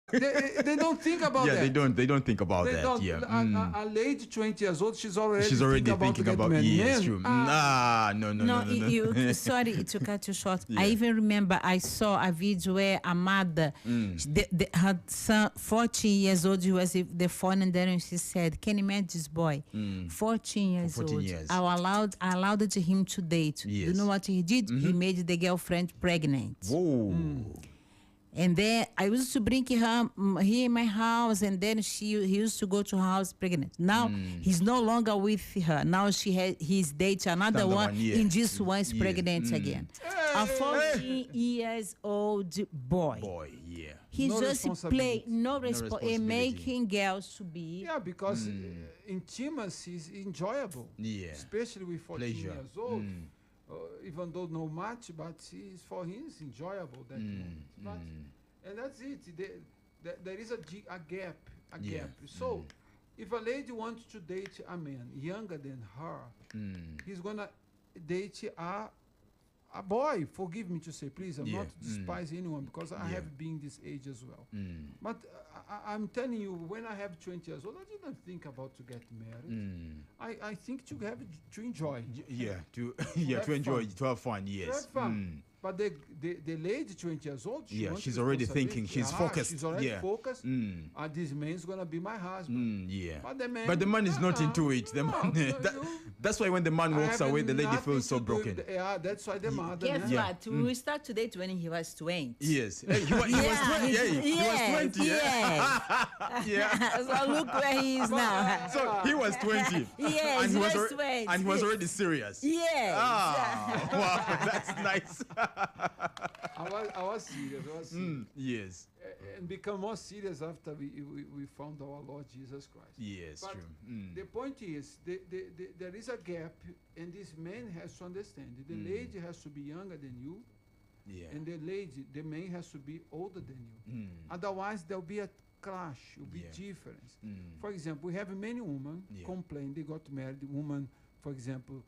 They don't think about Yeah, that. they don't think about They that. don't. Yeah. A lady 20 years old, she's already Thinking about men. yes, Men, true. No, No, you sorry to cut you short. Yeah. I even remember I saw a video where a mother, her son, 14 years old, he was the phone, and then she said, "Can you imagine this boy, 14 years 14 old? years. I allowed him to date. You Yes. know what he did? He made the girlfriend pregnant." Whoa. And then I used to bring her here in my house, and then he used to go to her house pregnant. Now he's no longer with her. Now he's dating another one, yeah. and this one is Yes. pregnant again. A 14 years old boy. Boy, yeah. He No just responsibility. responsibility. making girls to be. Yeah, because intimacy is enjoyable. Yeah. Especially with 14 Pleasure. years old. Even though no much, but for him it's enjoyable that moment. But, and that's it. There is a gap. Yeah. So, if a lady wants to date a man younger than her, he's gonna date a boy. Forgive me to say, please. I'm Yeah. not despise anyone because I have been this age as well. But I'm telling you, when I have 20 years old, I didn't think about to get married. I think to enjoy. Yeah, to have enjoy, fun. to have fun. To Yes. have fun. But the lady 20 years old, Yeah, wants she's already responsibility. thinking, she's focused. She's already Yeah. focused. This man's gonna be my husband. Yeah. But the man is not into it. The no, man, you- that's why when the man walks away, the lady feels so broken. Yeah, that's why the mother. Guess Yeah. what? We start to date when he was 20. Yes. Hey, he was 20. Yeah, he was 20. Yeah. Yeah. So look where he is now. So he was 20. Yes, and he was alre- 20. And he was already serious. Yes. Ah, wow, that's nice. I was serious. I was serious. Yes. And become more serious after we found our Lord Jesus Christ. Yes, But true. the point is, there is a gap, and this man has to understand it. The lady has to be younger than you, Yeah. and the man has to be older than you. Otherwise, there'll be a clash, will be Yeah. difference. For example, we have many women complain they got married. Woman, for example,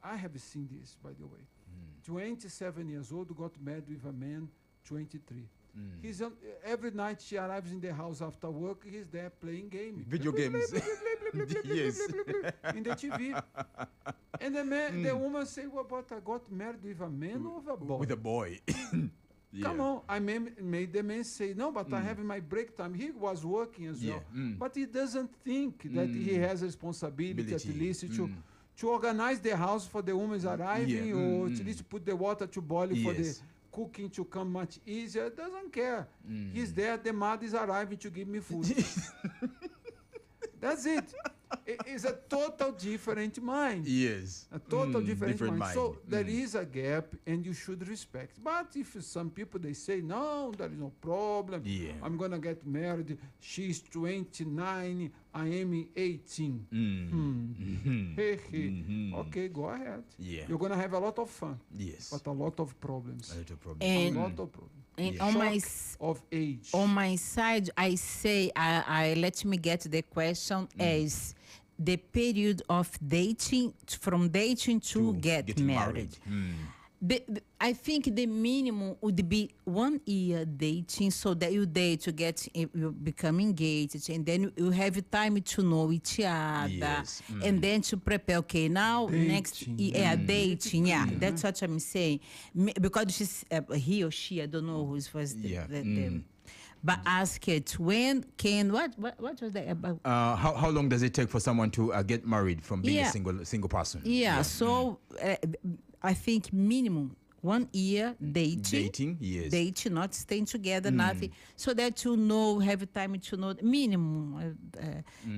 I have seen this, by the way. 27 years old, got married with a man, 23. He's on, every night she arrives in the house after work, he's there playing game. Video games. Yes. In the TV. And the woman say, well, but I got married with a man or with a boy? With a boy. Yeah. Come on, I made the man say, no, but I have my break time. He was working as well. But he doesn't think that he has responsibility at Ability. least to organize the house for the woman's arriving, or at least put the water to boil for the Yes. cooking to come much easier. Doesn't care. He's there, the mother is arriving to give me food. That's it. It's a total different mind. Yes. A total different mind. So there Mm. is a gap, and you should respect. But if some people they say no, there is no problem. Yeah. I'm gonna get married. She's 29. I am 18. Hey, hey. Okay, go ahead. Yeah. You're gonna have a lot of fun, Yes. but a lot of problems. A little problem. And- A lot of problems. And Yeah. on my Shock of age. on my side, I say, I let me get the question as the period of dating, from dating to get getting married. I think the minimum would be 1 year dating, so that you date to get you become engaged, and then you have time to know each other, Yes. and then to prepare. Okay, now next Dating. year, dating. Yeah, that's what I'm saying. Because she's he or she, I don't know who's first. Yeah. But ask it when can what was that about? How long does it take for someone to get married from being Yeah. a single person? Yeah, so I think minimum 1 year Dating, yes. dating, not staying together, nothing, so that you know, have time to know minimum.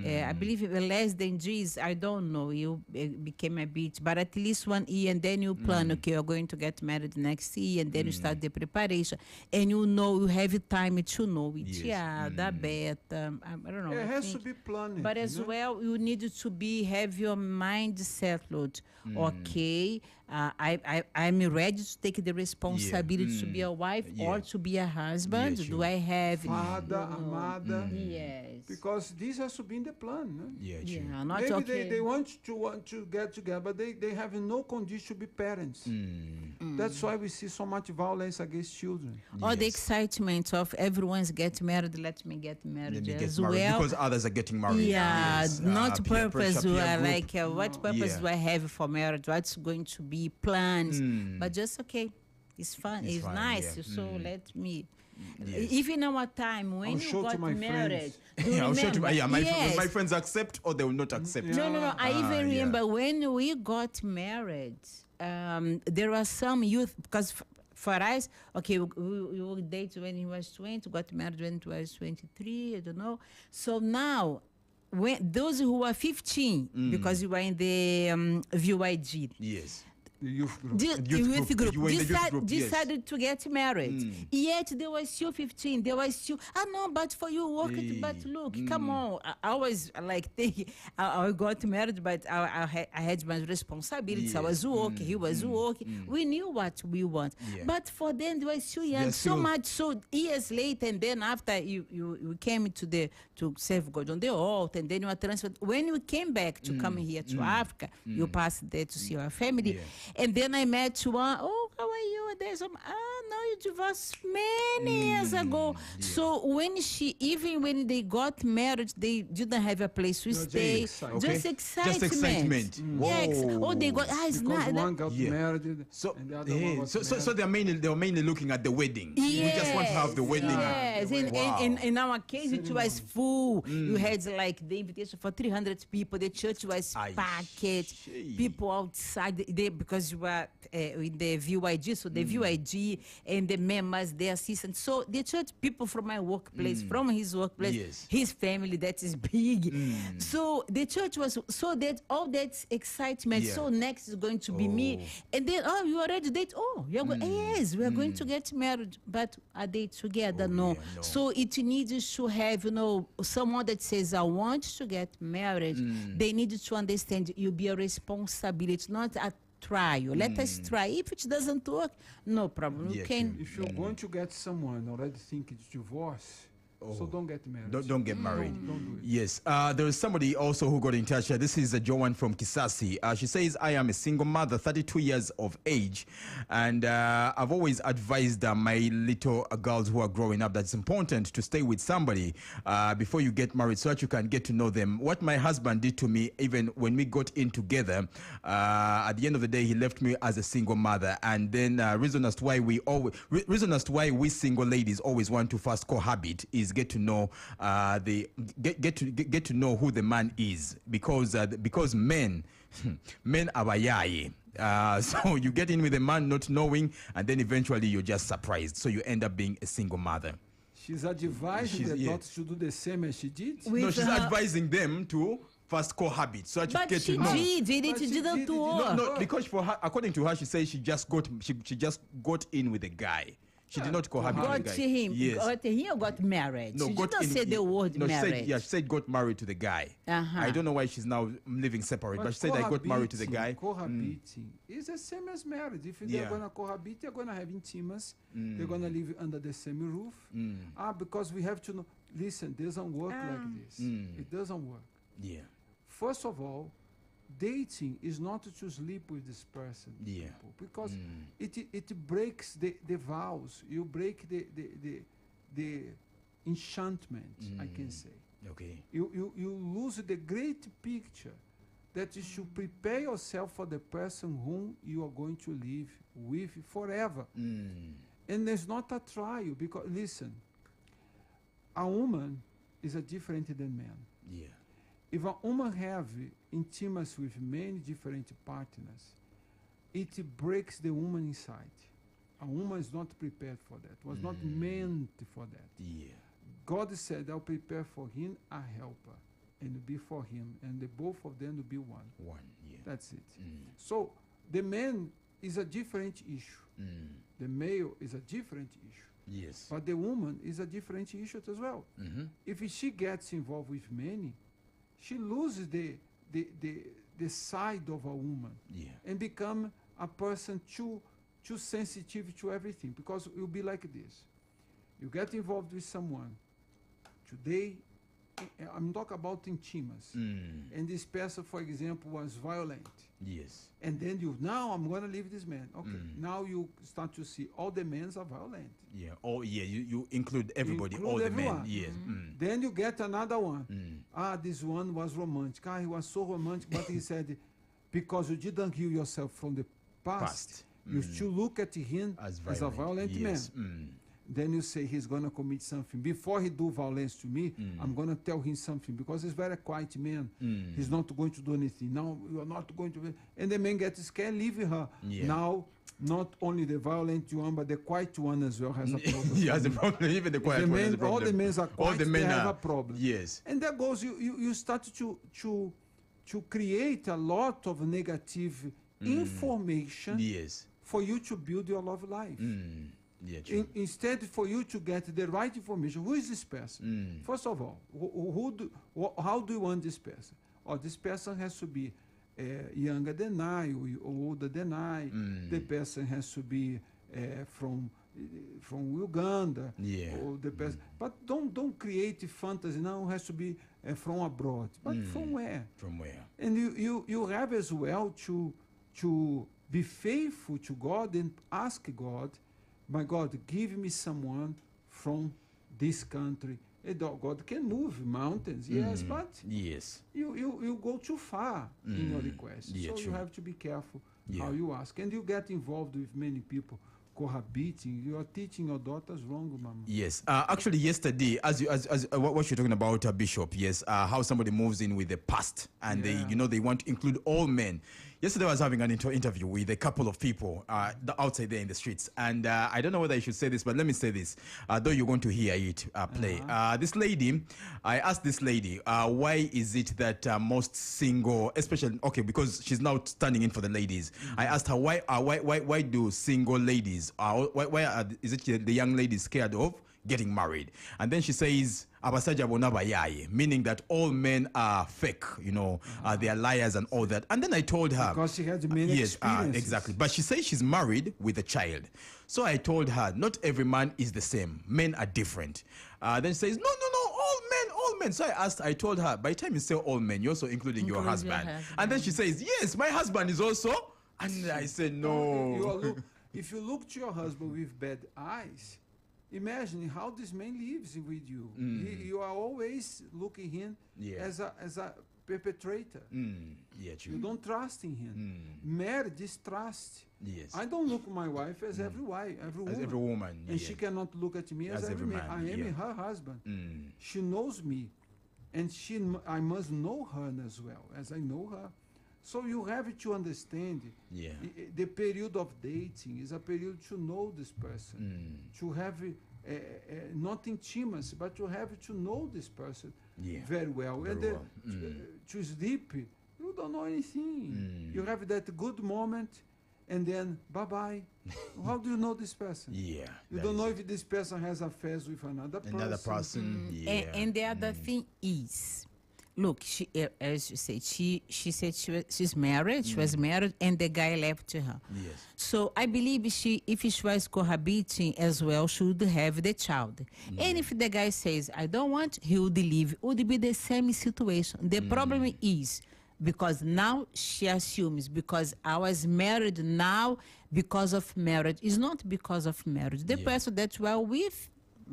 I believe less than this, I don't know. You became a bit, but at least 1 year, and then you plan. Okay, you're going to get married next year, and then you start the preparation, and you know you have time to know each Yes. other better. I don't know. It I has to think- be planned. but as you know? well, you need to have your mind settled. Okay, I'm ready to take the responsibility to be a wife or to be a husband. Yeah, Do I have Father, amada. Yes. Because this has to be in the plan. No? Yeah, true. Yeah, not Maybe okay. they want to get together, but they have no condition to be parents. That's why we see so much violence against children. Or the excitement of everyone's getting married, let me get married Let me as get married well. because others are getting married. Yeah, Yes. not Peer purpose. pressure, peer group. Like, what purpose Yeah. do I have for marriage? What's going to be plans? But just okay, it's fun, it's fine, nice. yeah. So let me. Yes. Even our time when I'll you show to got my married, friends. do you Yeah, I'll show to remember? my Yes. friends accept or they will not accept. No. I even yeah. remember when we got married, there was some youth, because for us, okay, we would date when he was 20, got married when he was 23, I don't know. So now, when those who are 15, because you were in the VYG, Yes. The youth group. the youth group, You were in the youth group, yes. decided to get married. Yet they were still 15. They were still, no, but for you, work it. But look, come on. I was like thinking, I got married, but I had my responsibilities. I was working, he was working. We knew what we want. Yeah. But for them, they were still young. They're So still- much, so years later, and then after you came to serve God on the altar, and then you were transferred. When you came back to come here to Africa, you passed there to see our family. Yeah. And then I met one, oh, how are you? There's some, no, you divorced many years ago. So even when they got married, they didn't have a place to just stay. excitement. Okay. Just excitement. Just excitement. Yeah, Whoa. oh, they got, it's Because not. one got Yeah. married So, and the other one was so married. they were mainly looking at the wedding. We just want to have the wedding. Yes, Wow. in our case, it was full. You had like the invitation for 300 people. The church was Aye. packed. Shey. People outside, because you were in the VYG, so the VYG and the members, the assistants. So the church people from my workplace, from his workplace, Yes. his family, that is big. So the church was, so that all that excitement, Yeah. so next is going to be me. And then, you already date? Oh, you're going, yes, we are going to get married. But are they together? No. yeah, no. So it needs to have, someone that says, I want to get married. They need to understand you'll be a responsibility, not a trial. Let us try. If it doesn't work, no problem. Yeah, You can. If you're going to get someone already think it's divorce, so don't get married. Don't get married. Don't do it. Yes. There is somebody also who got in touch. This is Joanne from Kisasi. She says, I am a single mother, 32 years of age. And I've always advised my little girls who are growing up that it's important to stay with somebody before you get married so that you can get to know them. What my husband did to me, even when we got in together, at the end of the day, he left me as a single mother. And then reason as to why we single ladies always want to first cohabit is get to know get to know who the man is, because men are bayaye. So you get in with a man not knowing, and then eventually you're just surprised. So you end up being a single mother. She's advising the daughter to do the same as she did. No, With she's her- advising them to first cohabit so that you But get she to know. did. It But she didn't did it. work. No, because for her, according to her, she says she just got in with a guy. She did not cohabit with Got the guy. to him. Yes. Got to him or got married. No, She got didn't in, say the word no, married. she said got married to the guy. Uh-huh. I don't know why she's now living separate, but she said I got married to the guy. Cohabiting is the same as marriage. If Yeah. they're going to cohabit, they're going to have intimacy. They're going to live under the same roof. Because we have to know, listen, it doesn't work like this. It doesn't work. Yeah. First of all, dating is not to sleep with this person. Yeah. People, because it breaks the vows. You break the enchantment, I can say. Okay. You lose the great picture that you should prepare yourself for the person whom you are going to live with forever. And there's not a trial, because listen, a woman is a different than man. Yeah. If a woman have intimacy with many different partners, it breaks the woman inside. A woman is not prepared for that, was not meant for that. Yeah. God said, I'll prepare for him a helper, and be for him, and the both of them will be one. One. Yeah. That's it. So the man is a different issue. The male is a different issue. Yes. But the woman is a different issue as well. If she gets involved with many, she loses the side of a woman Yeah. and become a person too sensitive to everything, because it will be like this. You get involved with someone. Today, I'm talking about intimacy. And this person, for example, was violent. Yes. And then now I'm going to leave this man. Okay. Now you start to see all the men are violent. Yeah. Oh, yeah. You include everybody, Include all the everyone. men. Yes. Then you get another one. This one was romantic. He was so romantic, but he said, because you didn't heal yourself from the past. You still look at him as a violent man. Then you say he's going to commit something. Before he do violence to me, I'm going to tell him something, because he's very quiet man. He's not going to do anything. Now you are not going to. And the man gets scared, leaving her. Yeah. Now, not only the violent one, but the quiet one as well has a problem. He has a problem. Even the quiet one has a problem. All the men are quiet. All the men have a problem. Yes. And there goes, you start to create a lot of negative information. Yes. For you to build your love life. Yeah, true. Instead, for you to get the right information, who is this person? First of all, how do you want this person? This person has to be younger than I, or older than I. The person has to be from Uganda. Yeah. Or the person, but don't create fantasy. Now it has to be from abroad. But from where? From where? And you have as well to be faithful to God and ask God, my God, give me someone from this country. And God can move mountains, yes, but yes, you go too far in your request. Yeah, so true. you have to be careful how you ask. And you get involved with many people cohabiting. You are teaching your daughters wrong, Mama. Yes. Actually, yesterday, as what you're talking about, Bishop, yes, how somebody moves in with the past and they want to include all men. Yesterday I was having an interview with a couple of people outside there in the streets. And I don't know whether I should say this, but let me say this, though you're going to hear it play. This lady, I asked this lady, why is it that most single, especially, okay, because she's now standing in for the ladies. I asked her, why do single ladies, is it the young ladies scared of getting married? And then she says, meaning that all men are fake, they are liars and all that. And then I told her, because she had many experiences. Exactly. But she says she's married with a child. So I told her, not every man is the same. Men are different. Then she says, no, all men. So I told her, by the time you say all men, you're also including your husband. And then she says, yes, my husband is also. And I said, no. If you look to your husband with bad eyes, imagine how this man lives with you. You are always looking him as a perpetrator. Yeah, true. You don't trust in him. Marriage is trust. Yes. I don't look my wife as every woman. As every woman. And she cannot look at me as every man. I am her husband. She knows me. And I must know her as well as I know her. So you have to understand the period of dating is a period to know this person, to have not intimacy, but to have to know this person very well. To sleep, you don't know anything. You have that good moment, and then bye-bye. How do you know this person? Yeah. You don't know if this person has affairs with another person. Yeah. And the other thing is, look, she, as you said, she said she's married. She was married, and the guy left her. Yes. So I believe if she was cohabiting as well, she would have the child. And if the guy says, I don't want, he would leave. It would be the same situation. The problem is, because now she assumes, because I was married now because of marriage. It's not because of marriage. The person that you are with,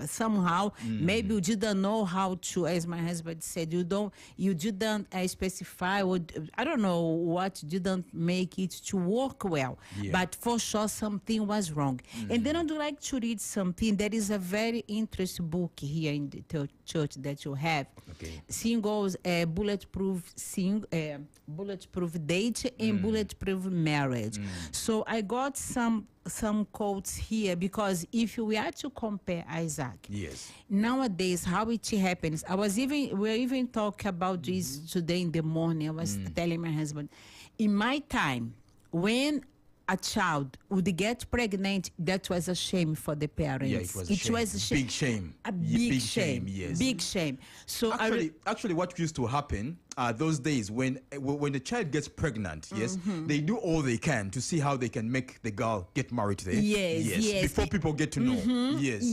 somehow maybe you didn't know how to, as my husband said, you didn't specify, or I don't know what didn't make it to work well, but for sure something was wrong. And then I'd like to read something. There is a very interesting book here in the church that you have. Singles, bulletproof date and bulletproof marriage. So I got some quotes here, because if we are to compare, Isaac, nowadays how it happens, we're even talking about this today in the morning. I was telling my husband, in my time, when a child would get pregnant, that was a shame for the parents. Yeah, it was a shame. Big shame. A big shame. Yes. Big shame. So actually, what used to happen, those days when the child gets pregnant, yes, they do all they can to see how they can make the girl get married to them. Yes. Before people get to know. Yes.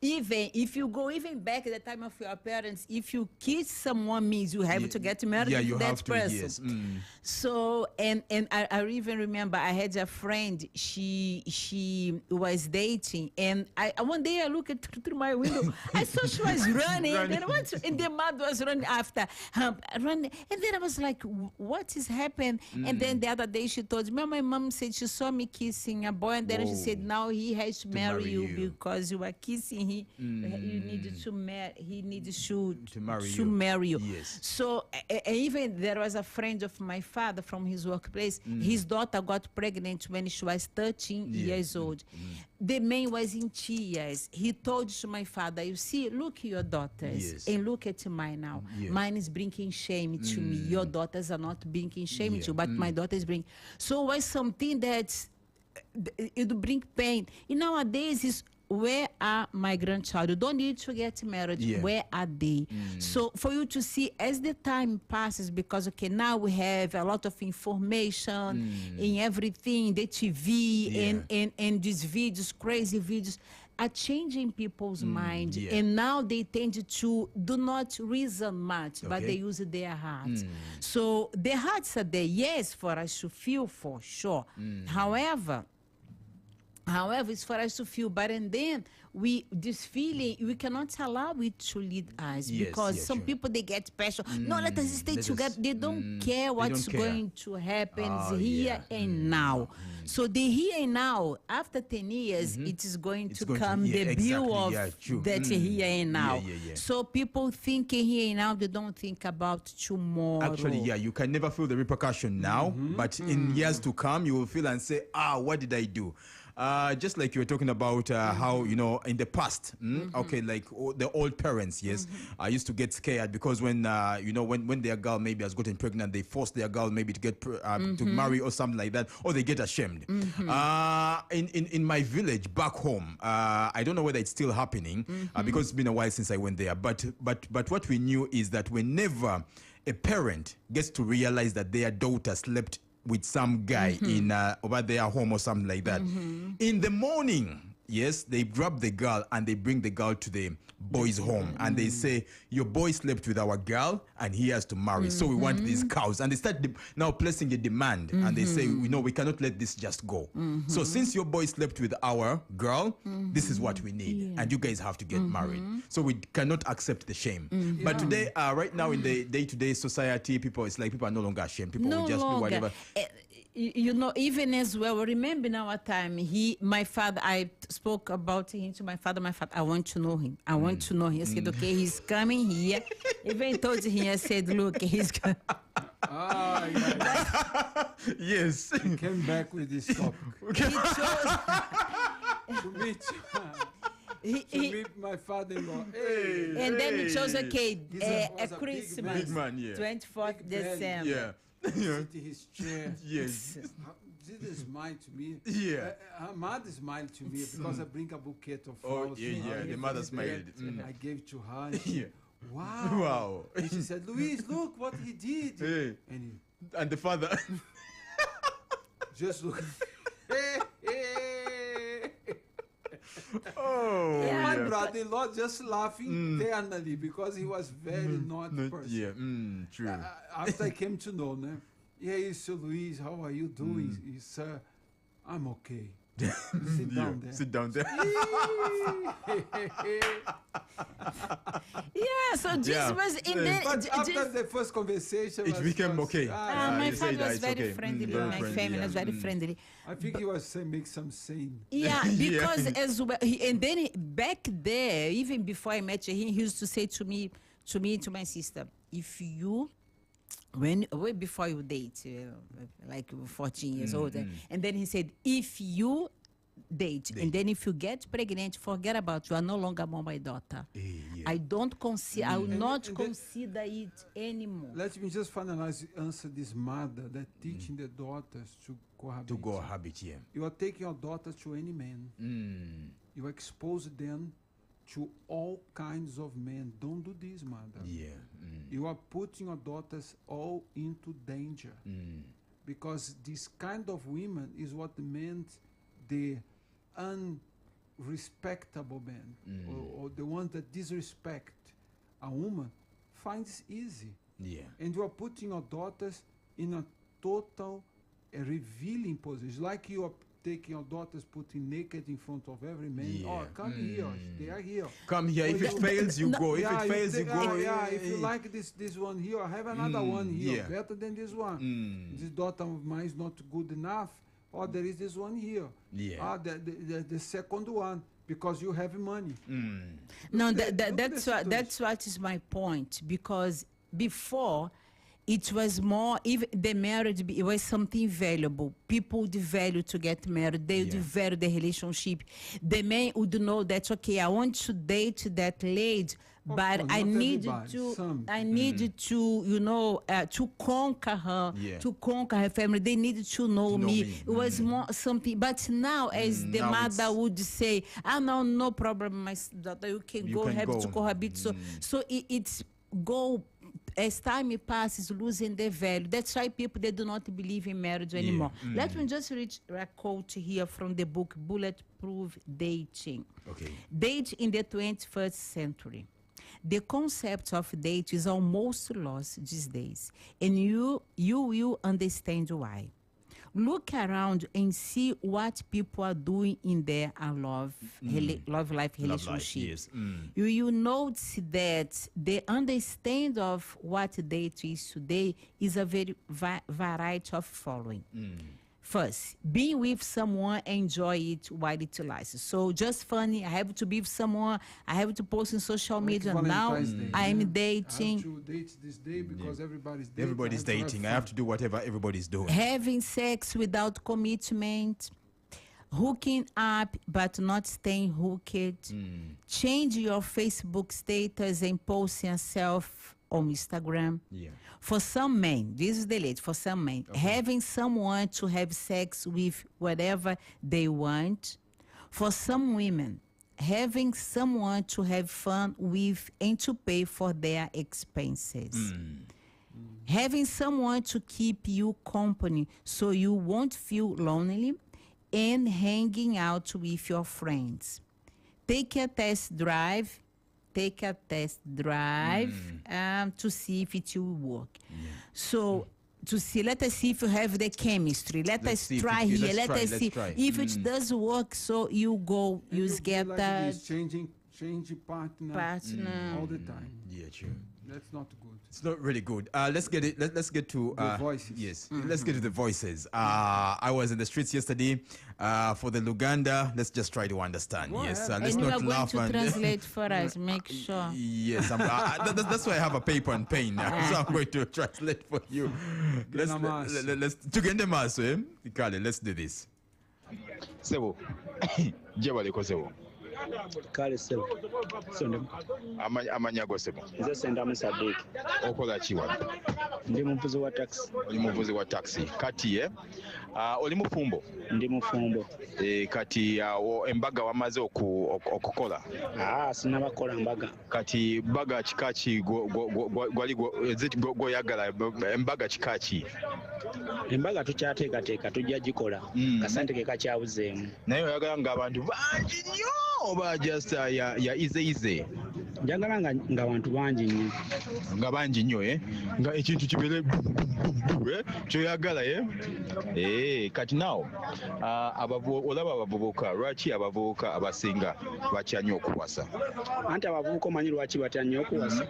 Even if you go even back at the time of your parents, if you kiss someone means you have to get married Yeah, to you that have to, person. yes. So and I even remember I had a friend, she was dating, and I one day I looked through my window, I saw she was running, and the mother was running after her, running, and then I was like, what is happening? And then the other day she told me, my mom said she saw me kissing a boy, and then she said, now he has to marry you because you are kissing him. You needed to marry. He needs to marry you. Yes. So even there was a friend of my father from his workplace. His daughter got pregnant when she was 13 years old. The man was in tears. He told to my father, you see, look at your daughters and look at mine now. Mine is bringing shame to me. Your daughters are not bringing shame to you, but my daughters bring. So it was something that it bring pain. And nowadays is, where are my grandchild? You don't need to get married. Where are they? So for you to see as the time passes, because now we have a lot of information in everything, the TV and these videos, crazy videos, are changing people's mind. And now they tend to do not reason much, but they use their hearts. So the hearts are there, yes, for us to feel, for sure. However, it's for us to feel, but and then this feeling, we cannot allow it to lead us, because some people, they get passion. No, let us stay together. They don't care what's going to happen here and now. So the here and now, after 10 years, it is going to come the view of that here and now. So people thinking here and now, they don't think about tomorrow. Actually, you can never feel the repercussion now, but in years to come, you will feel and say, what did I do? Just like you were talking about how, in the past, okay, like the old parents, I used to get scared because when their girl maybe has gotten pregnant, they force their girl maybe to get to marry or something like that, or they get ashamed. In my village back home, I don't know whether it's still happening because it's been a while since I went there, but what we knew is that whenever a parent gets to realize that their daughter slept with some guy in over their home or something like that, in the morning, they grab the girl and they bring the girl to the boy's home and they say, your boy slept with our girl and he has to marry, so we want these cows. And they start now placing a demand and they say, we cannot let this just go. So since your boy slept with our girl, this is what we need, and you guys have to get married. So we cannot accept the shame. But today, right now in the day-to-day society, people are no longer ashamed. People will just do whatever. Even as well, remember in our time, my father, I spoke about him to my father. I want to know him. I want to know him. I said, okay, he's coming here. Even told him, I said, look, he's coming. Yes. He came back with this topic. He chose to meet my father-in-law. And then he chose, okay, a Christmas, big man, 24th December. Yeah. Sit in his chair. Yes. Did smile to me. Yeah. Her mother smiled to me because I bring a bouquet of flowers. The mother smiled. I gave to her. And she, wow. And she said, Luis, look what he did. And the father just look. My brother-in-law just laughing internally because he was very naughty person. True. After I came to know, hey, Sir Luis, how are you doing? Sir, I'm okay. Sit down there. Sit down there. So this was in the. But after the first conversation, it became okay. My father was very friendly. My family was very friendly. I think he was saying make some saying. Yeah, because as well, and then back there, even before I met him, he used to say to me, to my sister, if you. Way before you date, like 14 years old, and then he said, if you date, and then if you get pregnant, forget about you are no longer more my daughter. I don't consider, I will not consider it anymore. Let me just finalize answer this mother that teaching the daughters to cohabit. You are taking your daughters to any man. You expose them to all kinds of men. Don't do this, mother. You are putting your daughters all into danger. Because this kind of women is what meant the unrespectable men, or the ones that disrespect a woman, finds easy. And you are putting your daughters in a total revealing position. Like you are taking your daughters, putting naked in front of every man. Oh, come here, they are here. Come here. If it fails, you go. If it fails, you go. If you like this one here, I have another one here, better than this one. This daughter of mine is not good enough. Or there is this one here. The second one, because you have money. No, that's what is my point. Because before, it was more, even the marriage, it was something valuable. People would value to get married. They would value the relationship. The man would know that, okay, I want to date that lady, but I need to, you know, to conquer her, to conquer her family. They needed to know me. It was more something. But now, as the mother would say, no problem, my daughter, you can go, to cohabit. So it's go. As time passes, losing their value. That's why people, they do not believe in marriage anymore. Let me just read a quote here from the book Bulletproof Dating. Date in the 21st century. The concept of date is almost lost these days, and you will understand why. Look around and see what people are doing in their love life relationship. You notice that the understanding of what date is today is a very variety of following. First, being with someone, enjoy it while it lasts. So just funny, I have to be with someone, I have to post on social media. Now I'm dating. I have to date this day because everybody's dating. Everybody's dating. I have to do whatever everybody's doing. Having sex without commitment. Hooking up but not staying hooked. Change your Facebook status and posting yourself on Instagram. For some men, this is the late, for some men, having someone to have sex with whatever they want. For some women, having someone to have fun with and to pay for their expenses. Having someone to keep you company so you won't feel lonely, and hanging out with your friends. Take a test drive to see if it will work. So to see, let us see if you have the chemistry. Let us try here. Let us see if it does work. So you go, you get that. Changing partner all the time. True. That's not good. It's not really good. Let's get it. Let's get to the voices. Yes, let's get to the voices. I was in the streets yesterday for the Luganda. Let's just try to understand. Yes, let's and not you are laugh going to translate for us. Make sure. Yes, that's why I have a paper and pen now. So I'm going to translate for you. Let's do this. Sebo, jebaleko sebo. Kale sebo. Sondem. Amanya go sebo. Nze senda Musaddiq. Okola chiwa. Ndi muvuzi wa taxi. Oli muvuzi wa taxi. Kati oli mufumbo. Ndi mufumbo. Kati embaga wamaze okukola. Sinnabakola mbaga. Kati baga chikachi gwali goyagala embaga chikachi. Embaga tukyateekateeka tujja gikola. Kasante ke kakyabuzeemu. Naye oyagala ng'abantu bangi nnyo oba just ya ize. Njagala nga abantu bangi nnyo. Nga bangi nnyo nga ekintu kibeere kyoyagala kati nawo olaba abavubuka lwaki abavubuka abasinga batya nnyo okuwasa? Anti abavubuka omanyi lwaki batya nnyo okuwasa?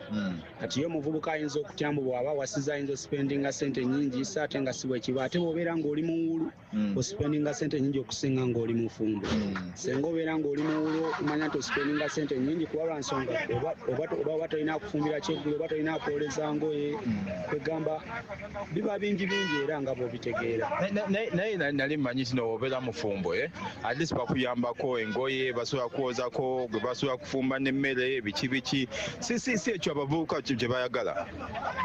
Kati yo omuvubuka ayinza okutya mbu bw'aba awasizza ayinza ospendinga ssente nnyingi so ate nga si bwe kiba ate bw'obeera ng'oli muwulu ospendinga ssente nnyingi okusinga ng'oli mufumbo. Singa obeera ng'oli muwulu omanya nti ospendinga ssente nnyingi kuba lwa nsonga oba tolina kufumbira kyeggulo oba tolina kwoleza ngoye kwegamba biba bingi era nga bw'obitegeera. Naye nali mmanyi kino obeera mufumbo at least bakuyambako engoye basobola kuwozako gwe basobola kufumba n'emmere biki si ekyo abavubuka gye bayagala.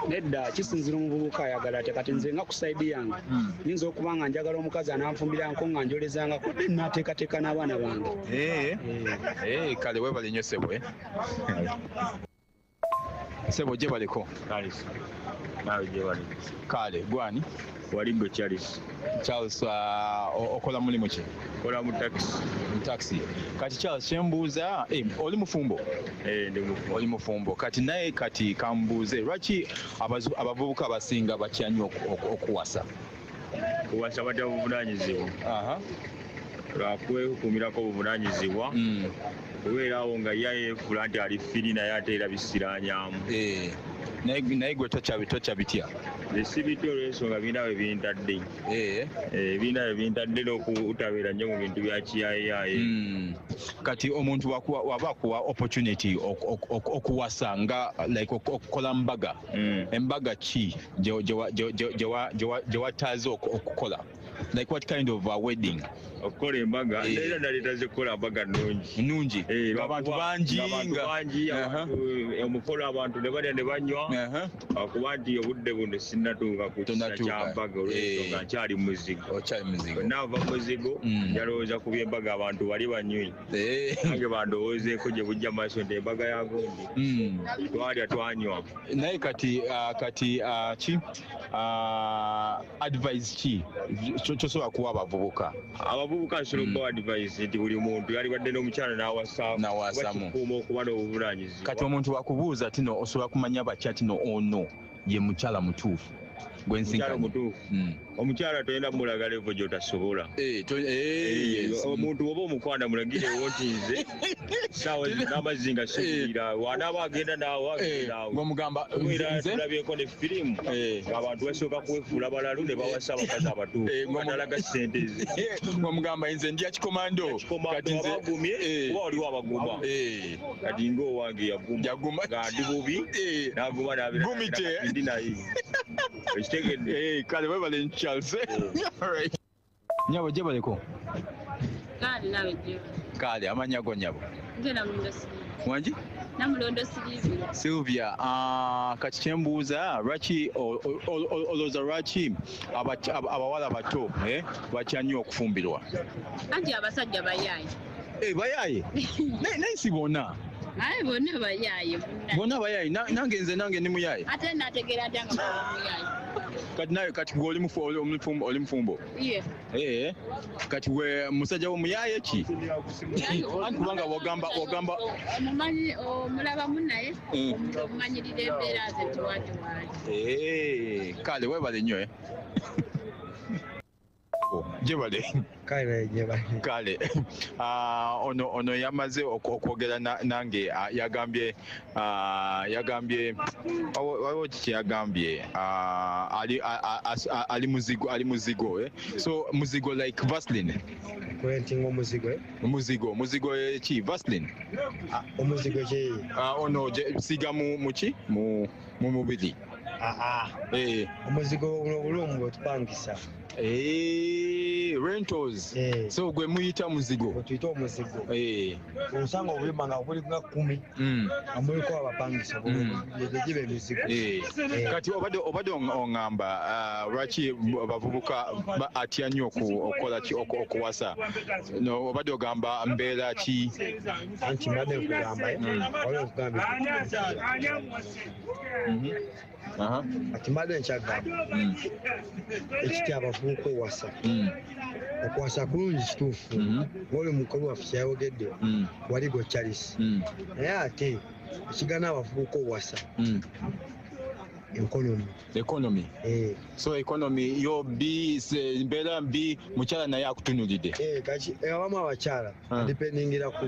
Nedda kisinzira omuvubuka ayagala ate kati nze nga ku saidi yange nyinza okuba nga njagala omukazi ananfumbirangako nga njolezanga kudde naateekateeka n'abaana bange. Kale weebale nnyo ssebwe. sebo gye baliko Charles. Nawe gye bali. kale gwani Waliggo Charles. Charles okola mulimu ki Kola mu taxi kati Charles kyembuuza oli mufumbo ndi mufumbo. oli mufumbo kati naye kati kambuuze lwaki abavubuka abasinga batya nnyo okuwasa Kuwasa badde buvunaanyizibwa. Lwakwekuumirako obuvunaanyizibwa. Kubeerawo nga yeefula nti ali firi naye ate era bisiraanyaamu. naye gwe tokya bitya Si bityo olw'ensonga birina we bintadde. Birina we bintadde n'okutabeera nnyo mu bintu bya kiyaayiyayi. kati omuntu waba akuwa opportunity okuwasa nga like okukola mbaga embaga ki gye wataaze okukola like what kind of wedding okukola embaga era naleeta zikukola mbaga nnungi abantu bangi omukolo abantu ne balya ne banywa kuba nti obudde buno sinnatuuka ku kisa kyambaga olwensonga nkyali muzigo naava muzigo njalowooza ku byembaga abantu bali banywi nange bandowoozeeko gye bujja maaso nti embaga ya gundi twalya twanywa naye kati ki advice ki kyosobola kuwa abavubuka nsobola okubawa advice nti buli muntu yalibadde n'omukyala n'awasaamu kikuuma okuba n'obuvunanyizibwa kati omuntu wakubuuza tino osobola kumanya batya tino ono ye mukyala mutuufu omukyala toyenda mulaga levo gyotasobola omuntu oba omukwana mulagirewo nti nze saawa n'amazzi nga siwulira wanaaba agenda naawogeraawotulabyeko ne firimu ng'abantu basooka kwefuula balalu ne bawasa abakazi abatuufu nalaga sente ze ng'omugamba nze ndya kikomando abagumye oba waliwo abaguma kati ng'owange yaguma nga ndi bubi n'aguma ndi naye kale webale Charles nyabo gye baleko kale amanya go nyabo wangi Namulondo Sylvia kati kyembuuza lwaki olowooza lwaki abawala bato batya nnyo okufumbirwa anti abasajja bayaaye bayaaye naye si bonna aye bonna bayaaye nange nze nange ndi muyaaye ate nategeera ate nga muyaaye kati naye kati gwe oli mufumbo kati we musajja wo muyaaye ki anti kubanga wagamba omumanyi omulaba munaye omumanyirira embeera ze tiwatiwaali kale webale nnyo jebale kale ono yamaze okwogera nange yagambye waliwo kiki yagambye ali muzigo so muzigo like Vaseline kwentinga muzigo ki Vaseline omuzigo ki ono siga muki mu mubiri omuzigo obulungi bwetupangisa rentals so gwe muyita muzigo tuyita omuzigo osanga obulima nga buli nga 10 nga muliko abapangisa giba emizigo kati obadde oŋŋamba lwaki abavubuka atya nnyo okukola ki okuwasa obadde ogamba mbeera ki anti mbadde nkugamba waliwo okugamba ati mbadde nkyagamba ekitya abavubuka okuwasa kulungi kituufu ngaoli mukulu waffe kyayogedde Waliggo Charles naye ate ekigana abavubuka owasa economy so economy yo mbeera mbi mukyala naye akutunulidde kati abamu abakyala dipendingiraku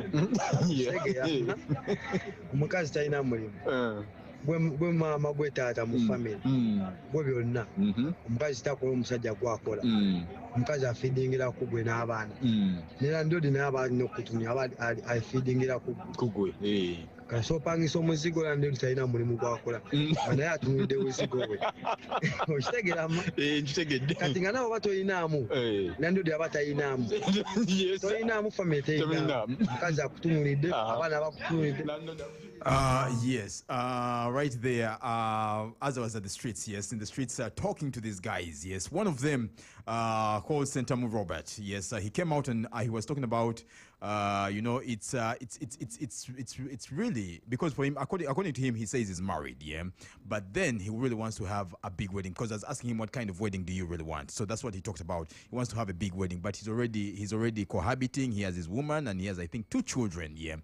omukazi talina mulimu gwe maama gwe taata mu family gwe byonna omukazi takola omusajja gwakola omukazi afeedingira ku gwe n'abaana nera ndodi naye alina okutumya aba afeedingira ku gwe kasopangisa omuzigo landodi talina mulimu gwakola naye atunudde buzigo bwe okitegerama kati nga nawe oba tolinaamu landodi aba talinaamu tolinaamu family teyina omukazi akutunulidde abaana bakutunulidde. Yes, right there, as I was at the streets, in the streets talking to these guys, one of them called Sentamu Robert, he came out and he was talking about you know, it's really, because for him, according to him, he says he's married, yeah, but then he really wants to have a big wedding, because I was asking him what kind of wedding do you really want. So that's what he talked about. He wants to have a big wedding, but he's already cohabiting. He has his woman, and he has, I think, 2 children, yeah.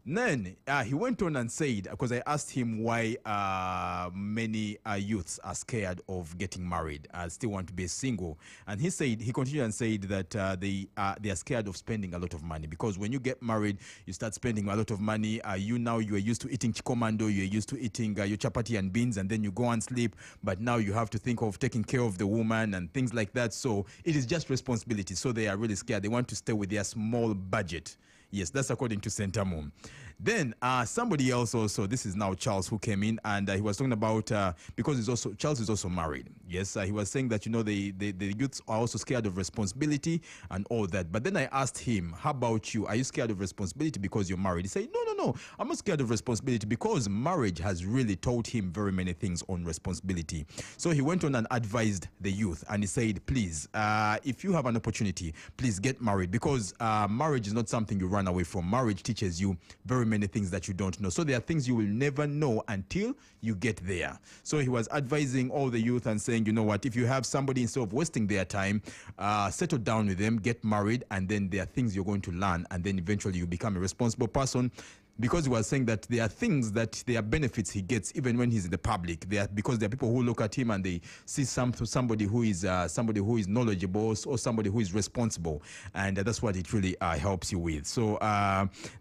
Then he went on and said, because I asked him why many youths are scared of getting married, still want to be single, and he continued and said that they are scared of spending a lot of money, because when you get married, you start spending a lot of money. You are used to eating chikomando, you are used to eating your chapati and beans, and then you go and sleep, but now you have to think of taking care of the woman and things like that. So it is just responsibility. So they are really scared. They want to stay with their small budget. Yes, that's according to Sentamu. Then somebody else also, this is now Charles, who came in, and he was talking about, because Charles is also married. Yes, he was saying that, you know, the youths are also scared of responsibility and all that. But then I asked him, how about you? Are you scared of responsibility because you're married? He said, no, I'm not scared of responsibility, because marriage has really taught him very many things on responsibility. So he went on and advised the youth, and he said, please, if you have an opportunity, please get married, because marriage is not something you run away from. Marriage teaches you very many things that you don't know. So there are things you will never know until you get there. So he was advising all the youth and saying, you know what, if you have somebody, instead of wasting their time, settle down with them, get married, and then there are things you're going to learn, and then eventually you become a responsible person. Because he was saying that there are things that there are benefits he gets even when he's in the public. Because there are people who look at him and they see somebody who is knowledgeable, or somebody who is responsible, and that's what it really helps you with. So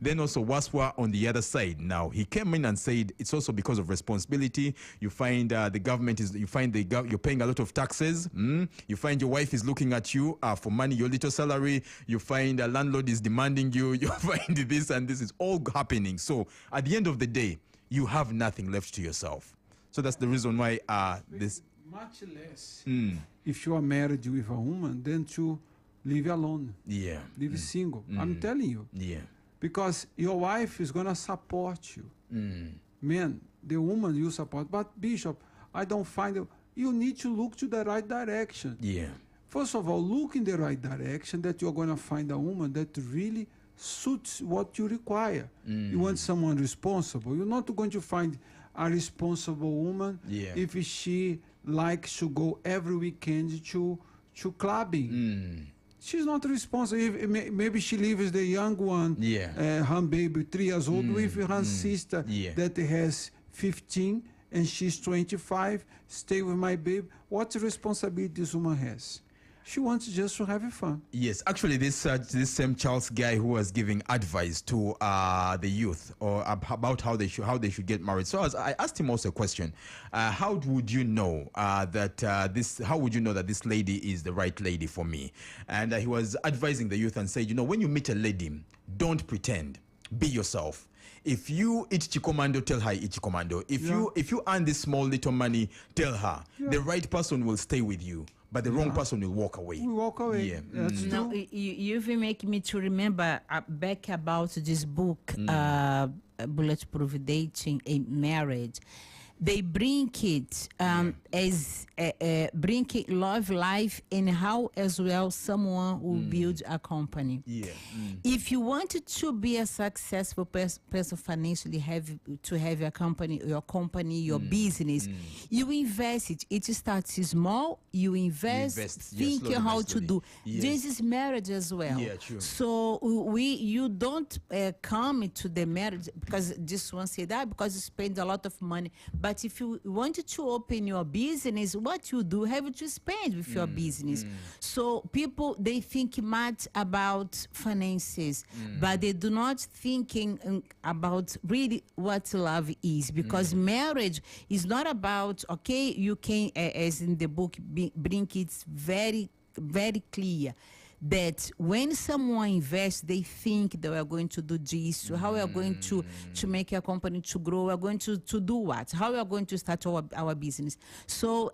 then also Waswa on the other side. Now he came in and said it's also because of responsibility. You find the government you're paying a lot of taxes. You find your wife is looking at you for money, your little salary. You find a landlord is demanding you. You find this, and this is all happening. So at the end of the day, you have nothing left to yourself. So that's the reason why this much less if you are married with a woman than to live alone. Yeah. Live single. I'm telling you. Yeah. Because your wife is gonna support you. Man, the woman you support. But Bishop, I don't find it. You need to look to the right direction. Yeah. First of all, look in the right direction, that you're gonna find a woman that really suits what you require. You want someone responsible. You're not going to find a responsible woman if she likes to go every weekend to clubbing. She's not responsible. Maybe she leaves the young one, her baby 3 years old, with her sister that has 15 and she's 25. Stay with my baby. What responsibility this woman has? She wants just to have fun. Yes, actually, this same Charles guy who was giving advice to the youth or about how they should get married. So I asked him also a question: how would you know How would you know that this lady is the right lady for me? And he was advising the youth and said, you know, when you meet a lady, don't pretend. Be yourself. If you eat chikomando, tell her eat chikomando. If you earn this small little money, tell her. The right person will stay with you, but the wrong person will walk away. We walk away. Yeah. That's No, you even make me to remember back about this book, Bulletproof Dating and Marriage. They bring it as bring it love life and how as well someone will build a company. If you wanted to be a successful person financially, have a company, your business, you invest it. It starts small. You invest thinking how to do. This is marriage as well. Yeah, true. So you don't come to the marriage because this one said that because you spend a lot of money. But if you wanted to open your business, what you do have to spend with your business. So people, they think much about finances, but they do not thinking about really what love is, because marriage is not about, okay, you can, as in the book, bring it very, very clear that when someone invests, they think that we are going to do this, how we are going to make a company to grow, we are going to do what, how we are going to start our business. So,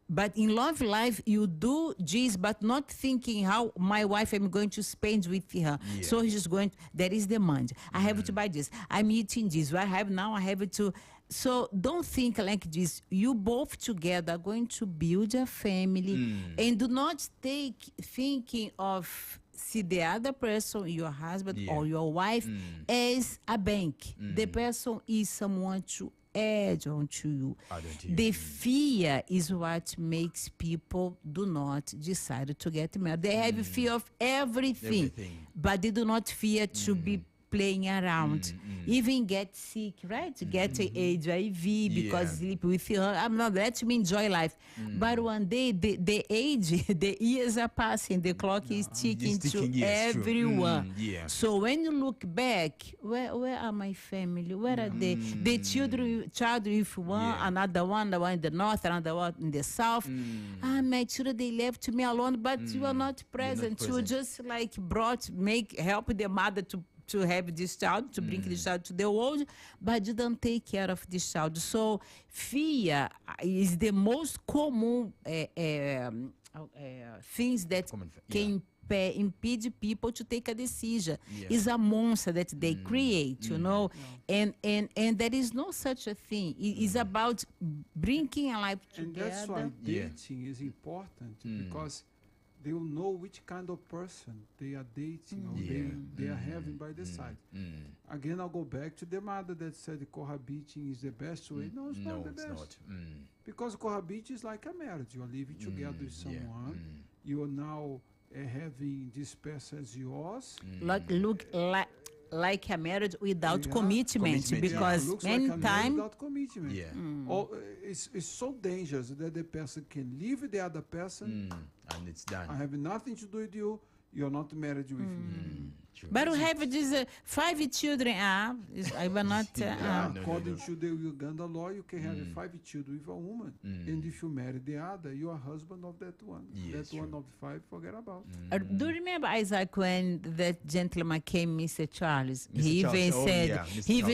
but in love life, you do this, but not thinking how my wife I'm going to spend with her. So he's just going, there is demand. I have to buy this. I'm eating this. What I have now, I have to. So don't think like this. You both together are going to build a family, and do not take thinking of see the other person, your husband or your wife, as a bank. The person is someone to add on to you. The fear is what makes people do not decide to get married. They have fear of everything, but they do not fear to be playing around, even get sick, right? Get HIV because sleep with her. I'm not, let me enjoy life. But one day, the age, the years are passing, the clock is ticking to everyone. So when you look back, where are my family? Where are they? The child with one, another one, the one in the north, another one in the south. My children, they left me alone, but you are not present. You just like help the mother to have this child, to bring this child to the world, but you don't take care of this child. So fear is the most common things that can impede people to take a decision. It's a monster that they create, you know, and there is no such a thing. It is about bringing a life together. And that's why dating is important, because they will know which kind of person they are dating or they are having by the side. Again, I'll go back to the mother that said cohabiting is the best way. No, it's not the best. Because cohabiting is like a marriage. You are living together with someone. You are now having this person as yours. Like a marriage without commitment, because many times without commitment. It's so dangerous that the person can leave with the other person and it's done. I have nothing to do with you. You're not married with me. But we have these 5 children. I will not. According to the Uganda law, you can have 5 children with a woman, and if you marry the other, you are husband of that one. That one of the 5, forget about. Do you remember, Isaac, when that gentleman came, Mr. Charles? He even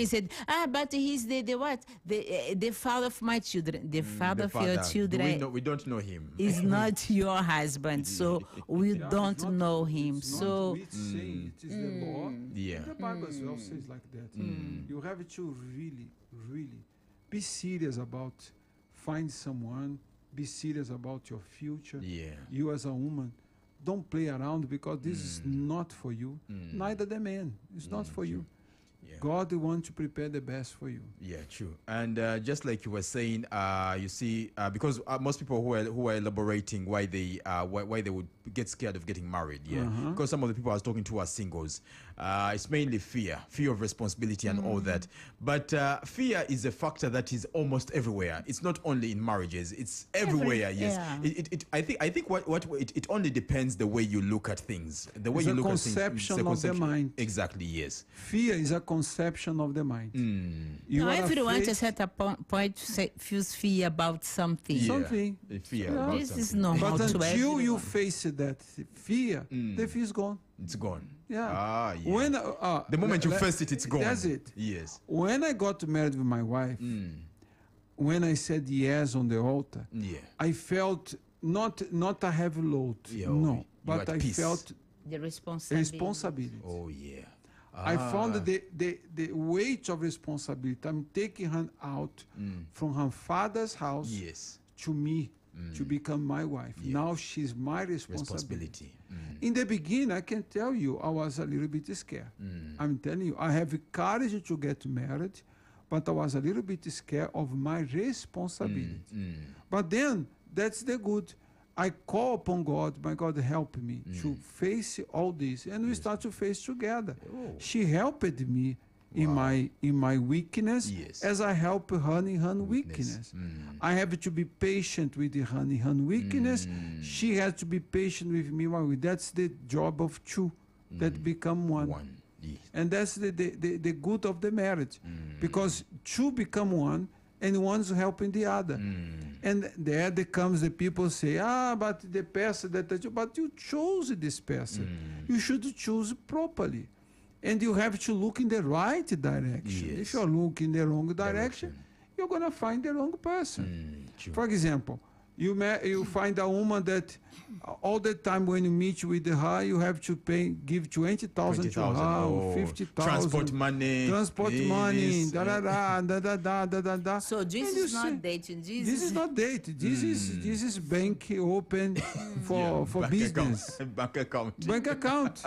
said, but he's the what? The father of my children. The father of your children. We don't know him. Is not your husband, so we don't know him. So. It is the law. The Bible as well says like that. You have to really, really be serious about find someone. Be serious about your future. You as a woman, don't play around, because this is not for you. Neither the man. It's not for you. God wants to prepare the best for you. True. And just like you were saying, you see, because most people who are elaborating why they would get scared of getting married, because some of the people I was talking to are singles. It's mainly fear of responsibility and all that. But fear is a factor that is almost everywhere. It's not only in marriages; it's everywhere. I think it only depends the way you look at things, the way you look at things. Conception of the mind. Exactly. Yes. Fear is a conception of the mind. Everyone just at a point feels fear about something. This is normal. But until you face that fear, the fear is gone. It's gone. When the moment you face it, it's gone. That's it. Yes. When I got married with my wife, when I said yes on the altar, I felt not a heavy load. But I felt the responsibility. Oh yeah. I found the weight of responsibility. I'm taking her out from her father's house to me to become my wife. Now she's my responsibility. In the beginning, I can tell you, I was a little bit scared. I'm telling you, I have courage to get married, but I was a little bit scared of my responsibility. But then, that's the good. I call upon God, my God, help me to face all this, and we start to face together. She helped me in my weakness, as I help her in her weakness. I have to be patient with her in her weakness. She has to be patient with me. That's the job of two that become one. And that's the good of the marriage, because two become one, and one's helping the other. And there comes the people say, but the person but you chose this person. You should choose properly. And you have to look in the right direction. If you're looking in the wrong direction, you're going to find the wrong person. For example, You find a woman that all the time when you meet with her, you have to give 20,000 to her, or 50,000. Transport money. Da. So this is not dating. This is not dating. This is bank open for business. Bank account. Bank account.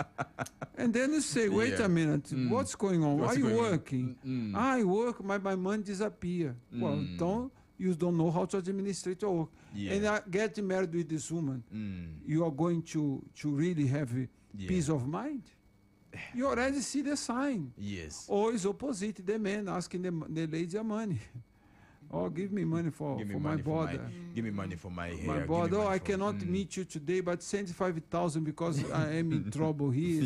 And then you say, wait a minute, what's going on? Why are you working? I work, my money disappear. Well, you don't know how to administrate your work. And I get married with this woman. You are going to really have peace of mind. You already see the sign. Yes. Or it's opposite, the man asking the lady money. Oh, give me money for my border. Give me money for my hair. My border. Oh, I cannot meet you today, but send 5,000 because I am in trouble here.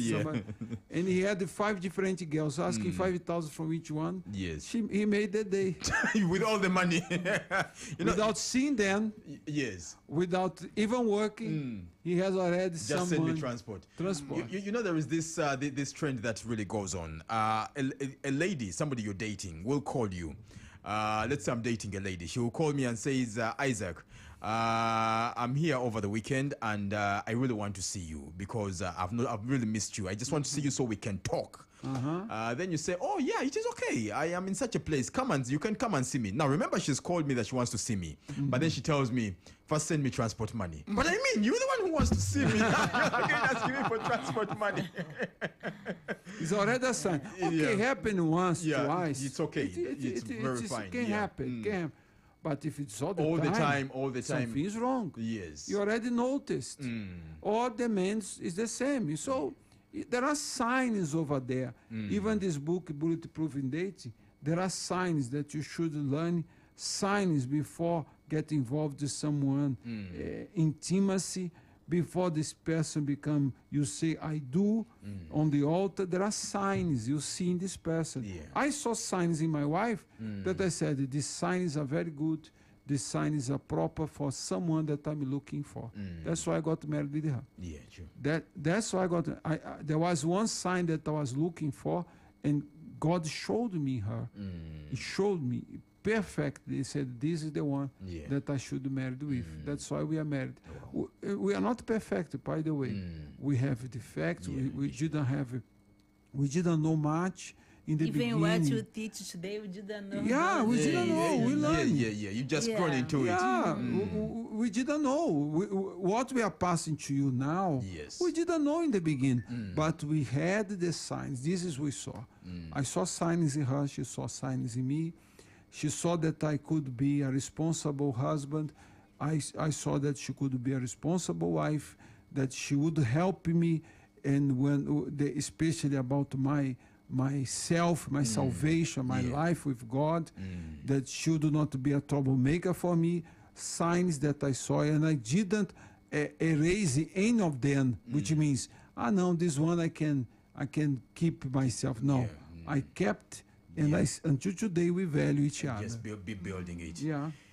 And he had 5 different girls asking 5,000 from each one. Yes. He made the day. With all the money. Without seeing them. Yes. Without even working. He has already just send me transport. You know, there is this this trend that really goes on. A lady, somebody you're dating, will call you. Let's say I'm dating a lady. She will call me and says, Isaac, I'm here over the weekend and I really want to see you because I've really missed you. I just want to see you so we can talk. Then you say, oh yeah, it is okay. I am in such a place. You can come and see me. Now remember, she's called me that she wants to see me, but then she tells me, first send me transport money. But I mean, you're the one who wants to see me. You're asking me for transport money. It's already a sign. Okay, happen once, twice. It's okay. It's very fine. It can happen. But if it's all the time, something is wrong. Yes. You already noticed. All the men is the same. So there are signs over there. Even this book, Bulletproof in Dating, there are signs that you should learn, signs before get involved with someone, intimacy, before this person become, you say, I do, on the altar. There are signs you see in this person. I saw signs in my wife that I said, these signs are very good. These signs are proper for someone that I'm looking for. That's why I got married with her. Yeah, true. That's why there was one sign that I was looking for, and God showed me her. He showed me perfectly. He said, this is the one that I should marry with. That's why we are married. We are not perfect, by the way. We have defects. We didn't know much in the beginning. Even what you teach today, we didn't know. Yeah, we didn't know. We learned. You just grown into it. We didn't know. What we are passing to you now, we didn't know in the beginning. But we had the signs. This is what we saw. I saw signs in her. She saw signs in me. She saw that I could be a responsible husband. I saw that she could be a responsible wife, that she would help me, and especially about myself, my salvation, my life with God, that she would not be a troublemaker for me. Signs that I saw, and I didn't erase any of them, which means, no, this one I can keep myself. No, I kept. And until today, we value each other. Just be building it.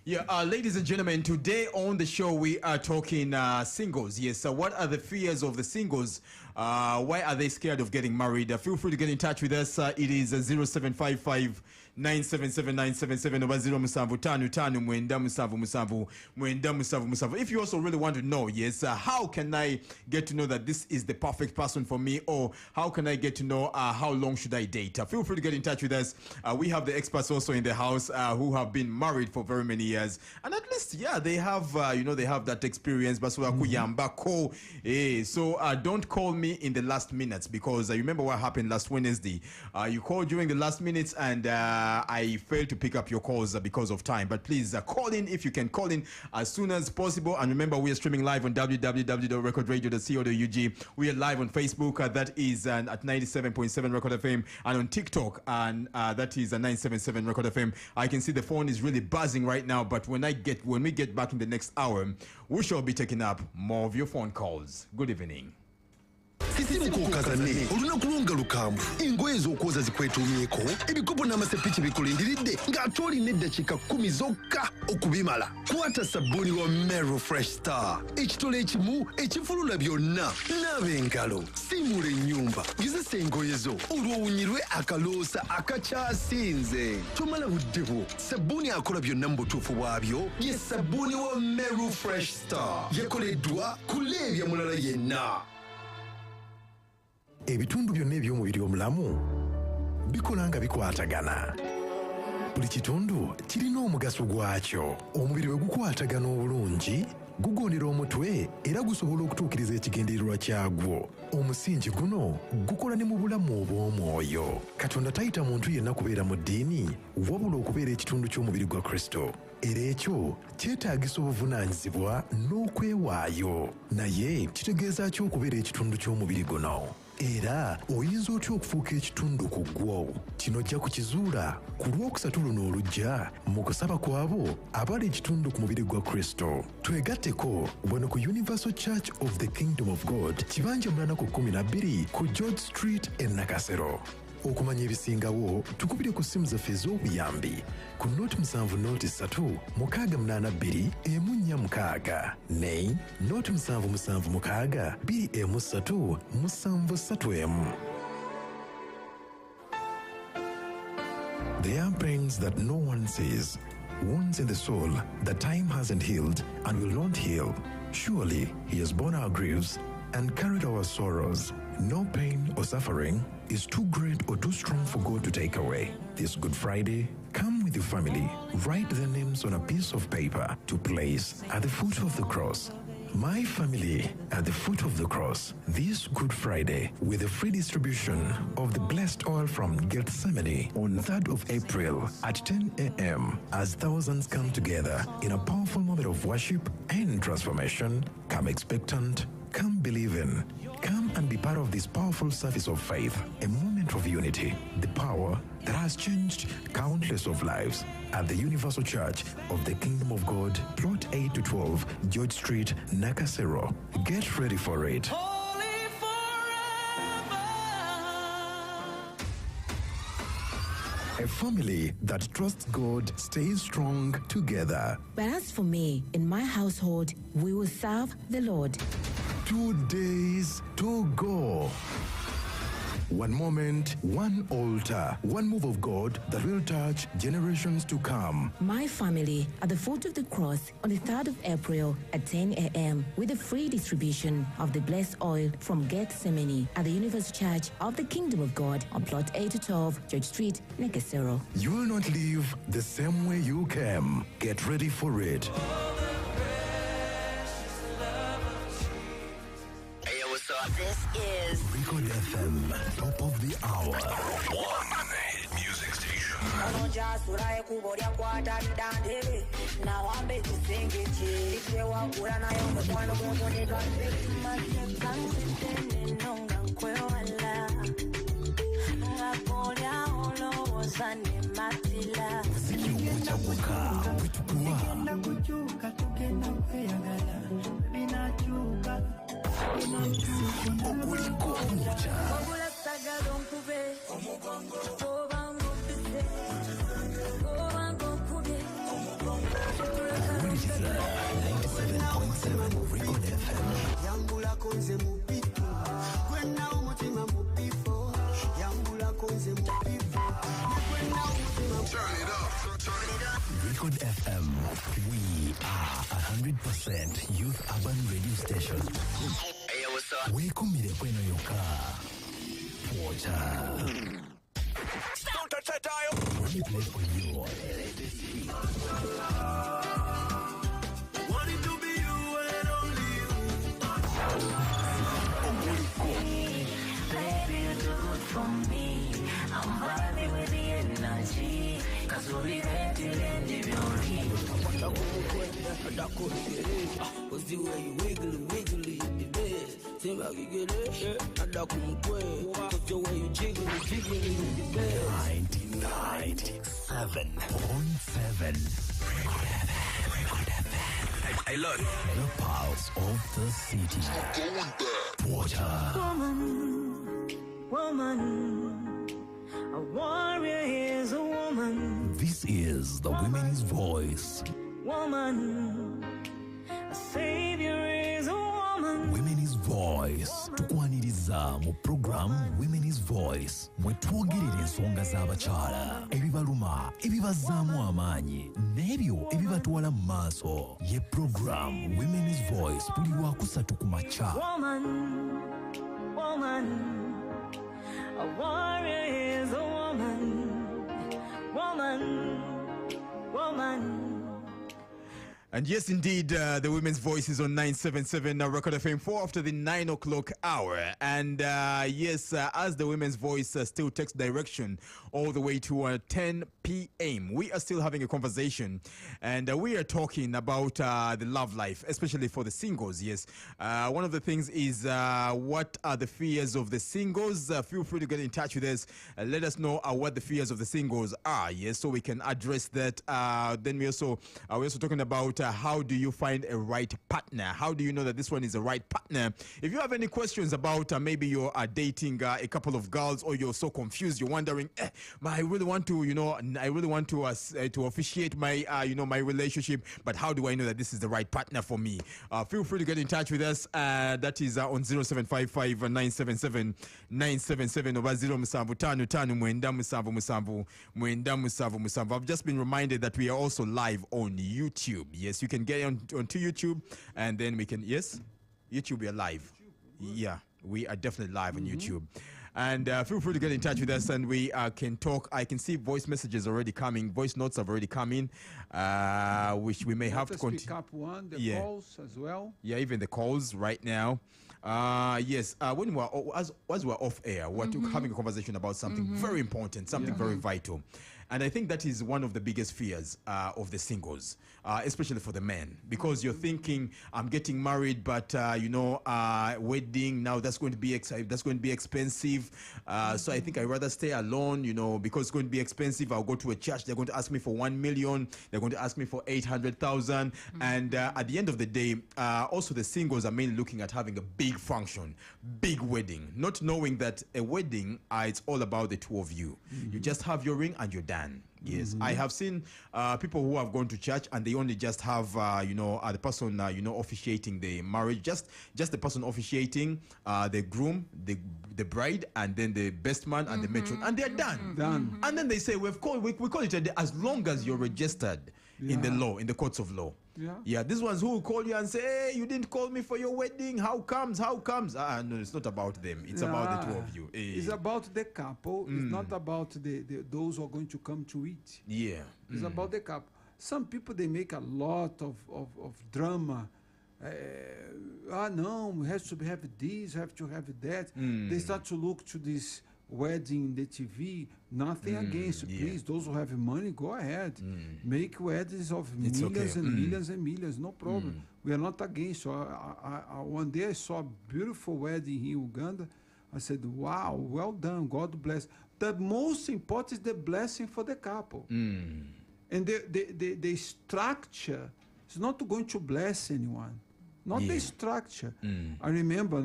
Yeah, ladies and gentlemen, today on the show, we are talking singles. Yes, what are the fears of the singles? Why are they scared of getting married? Feel free to get in touch with us. It is 0755 977 977. If you also really want to know, how can I get to know that this is the perfect person for me, or how can I get to know how long should I date? Feel free to get in touch with us. We have the experts also in the house who have been married for very many years, and at least they have they have that experience. But so don't call me in the last minutes, because I remember what happened last Wednesday. You called during the last minutes, and I failed to pick up your calls because of time. But please call in if you can call in as soon as possible. And remember, we are streaming live on www.recordradio.co.ug. We are live on Facebook, that is at 97.7 Record FM, and on TikTok, and that is 977 Record FM. I can see the phone is really buzzing right now, but when we get back in the next hour, we shall be taking up more of your phone calls. Good evening. sisimuka okazane olunaku lwonga lukambwe engoye ez'okwoza zikwetuumyeko ebikopo n'amasepiki bikulindiridde ng'ate olina eddakiika 10 zokka okubimala. Kwata sabbuuni wa Meru Fresh Star, ekitole ekimu ekifulula byonna. Naaba engalo, siimula ennyumba, gezesa engoye zo olw'owunyirwe akaloosa akakyasinze. Tomala budde bwo, sabbuuni akola byonna mu butuufu bwabyo ye sabbuuni wa Meru Fresh Star, yakoleddwa kuleebya mulala yenna. Ebitundu byonna eby'omubiri omulamu bikola nga bikwatagana. Buli kitundu kirina omugaso gwakyo. Omubiri bwe gukwatagana obulungi gugondera omutwe era gusobola okutuukiriza ekigendererwa kyagwo. Omusingi guno gukola ne mu bulamu obw'omwoyo. Katonda tayita muntu yenna kubeera mu ddiini wabula okubeera ekitundu ky'omubiri gwa Kristo. Era ekyo kyetaagisa obuvunaanyizibwa n'okwewaayo. Naye kitegeeza ki okubeera ekitundu ky'omubiri guno? Era oyinza otya okufuuka ekitundu ku ggwo? Kino ojja kukizuula ku lwokusatu luno olujja mu kusaba kwabo abali ekitundu ku mubiri gwa Kristo. Twegatteko wano ku Universal Church of the Kingdom of God, kibanja mulana ku 12 ku George Street e Nakasero. Okumanya ebisingawo tukubire ku ssimu zaffe ez'obuyambi ku 0703 682 146 ne 0776 213 731. There are pains that no one sees, wounds in the soul that time hasn't healed and will not heal. Surely he has borne our griefs and carried our sorrows. No pain or suffering is too great or too strong for God to take away. This Good Friday, come with your family, write their names on a piece of paper to place at the foot of the cross. My family at the foot of the cross this Good Friday with a free distribution of the blessed oil from Gethsemane on 3rd of April at 10 a.m. as thousands come together in a powerful moment of worship and transformation. Come expectant, come believing. Come and be part of this powerful service of faith, a moment of unity, the power that has changed countless of lives at the Universal Church of the Kingdom of God, plot 8 to 12, George Street, Nakasero. Get ready for it. A family that trusts God stays strong together. But as for me, in my household, we will serve the Lord. 2 days to go. One moment, one altar, one move of God that will touch generations to come. My family at the foot of the cross on the 3rd of April at 10 a.m. with a free distribution of the blessed oil from Gethsemane at the Universal Church of the Kingdom of God on plot 8 to 12, George Street, Nakasero. You will not leave the same way you came. Get ready for it. This is Record FM, top of the hour. One hit music station. Record FM, we are 100% youth urban radio station. Hey, what's up? We come here when you car. Water. Don't touch that dial. When we play for you. Want it to be you and only you. Baby, you're too good for me. I'm vibing with the energy. Cause we'll be there till the end of your reach. Cause the way you wiggly in the bed. Seem like you get it. I duck on cause the way you jiggly in the bed. 99.7. Record FM. Hey, look. The pulse of the city. Water. Woman, a warrior is a woman. This is the women's voice. Woman, a savior is a woman. Women's voice. Tukwaniriza mu program Women's Voice. Mwe twogerera ensonga z'abakyala, ebibaluma, ebibazaamu amaanyi, n'ebyo ebibatwala mu maaso. Ye program Women's Voice buli lwakusatu ku makya. Woman, a warrior is a woman. Woman. And yes, indeed, the Women's Voice is on 977 Record FM 4 after the 9 o'clock hour. And yes, as the Women's Voice still takes direction all the way to 10 p.m., we are still having a conversation. And we are talking about the love life, especially for the singles, yes. One of the things is what are the fears of the singles? Feel free to get in touch with us. Let us know what the fears of the singles are, yes, so we can address that. Then we're also talking about how do you find a right partner? How do you know that this one is a right partner? If you have any questions about maybe you're dating a couple of girls, or you're so confused, you're wondering, I really want to, to officiate my, my relationship, but how do I know that this is the right partner for me? Feel free to get in touch with us. That is on 0755 977 977 over 0755 I've just been reminded that we are also live on YouTube. Yes, you can get onto YouTube, and then we can, yes, YouTube, we are live. Yeah, we are definitely live on YouTube. And feel free to get in touch with us, and we can talk. I can see voice messages already coming. Voice notes have already come in, which we may have to continue. Pick up one, the calls as well. Yeah, even the calls right now. Yes, when as we're off air, we're having a conversation about something very important, something very vital. And I think that is one of the biggest fears of the singles, especially for the men, because you're thinking, I'm getting married, but wedding now, that's going to be expensive. So I think I'd rather stay alone, because it's going to be expensive. I'll go to a church. They're going to ask me for 1 million. They're going to ask me for 800,000. And at the end of the day, also the singles are mainly looking at having a big function, big wedding, not knowing that a wedding, it's all about the two of you. You just have your ring and you're done. Yes, I have seen people who have gone to church and they only just have, the person, officiating the marriage, just the person officiating, the groom, the bride, and then the best man and the matron, and they're done. And then they say, we call it a day as long as you're registered in the law, in the courts of law. Yeah, these ones who will call you and say, hey, you didn't call me for your wedding. How comes? No, it's not about them. It's about the two of you. It's about the couple. It's not about those who are going to come to it. Yeah. It's about the couple. Some people, they make a lot of drama. No, we have to have this, have to have that. They start to look to this wedding, the TV. Nothing against, please. Those who have money, go ahead. Make weddings of millions and millions and millions. No problem. We are not against. So one day I saw a beautiful wedding in Uganda. I said, wow, well done. God bless. The most important is the blessing for the couple. And the structure is not going to bless anyone. Not the structure. I remember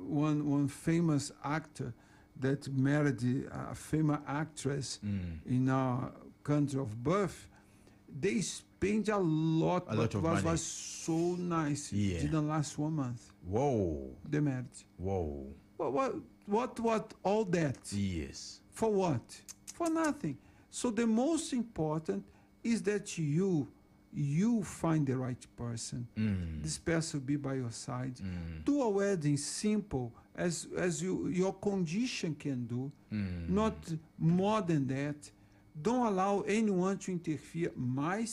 one famous actor that married a famous actress in our country of birth. They spent a lot of money. Was so nice. It didn't last 1 month. Whoa. The marriage. Whoa. What all that? Yes. For what? For nothing. So the most important is that you find the right person. This person will be by your side. Do a wedding simple as your condition can do, not more than that. Don't allow anyone to interfere. My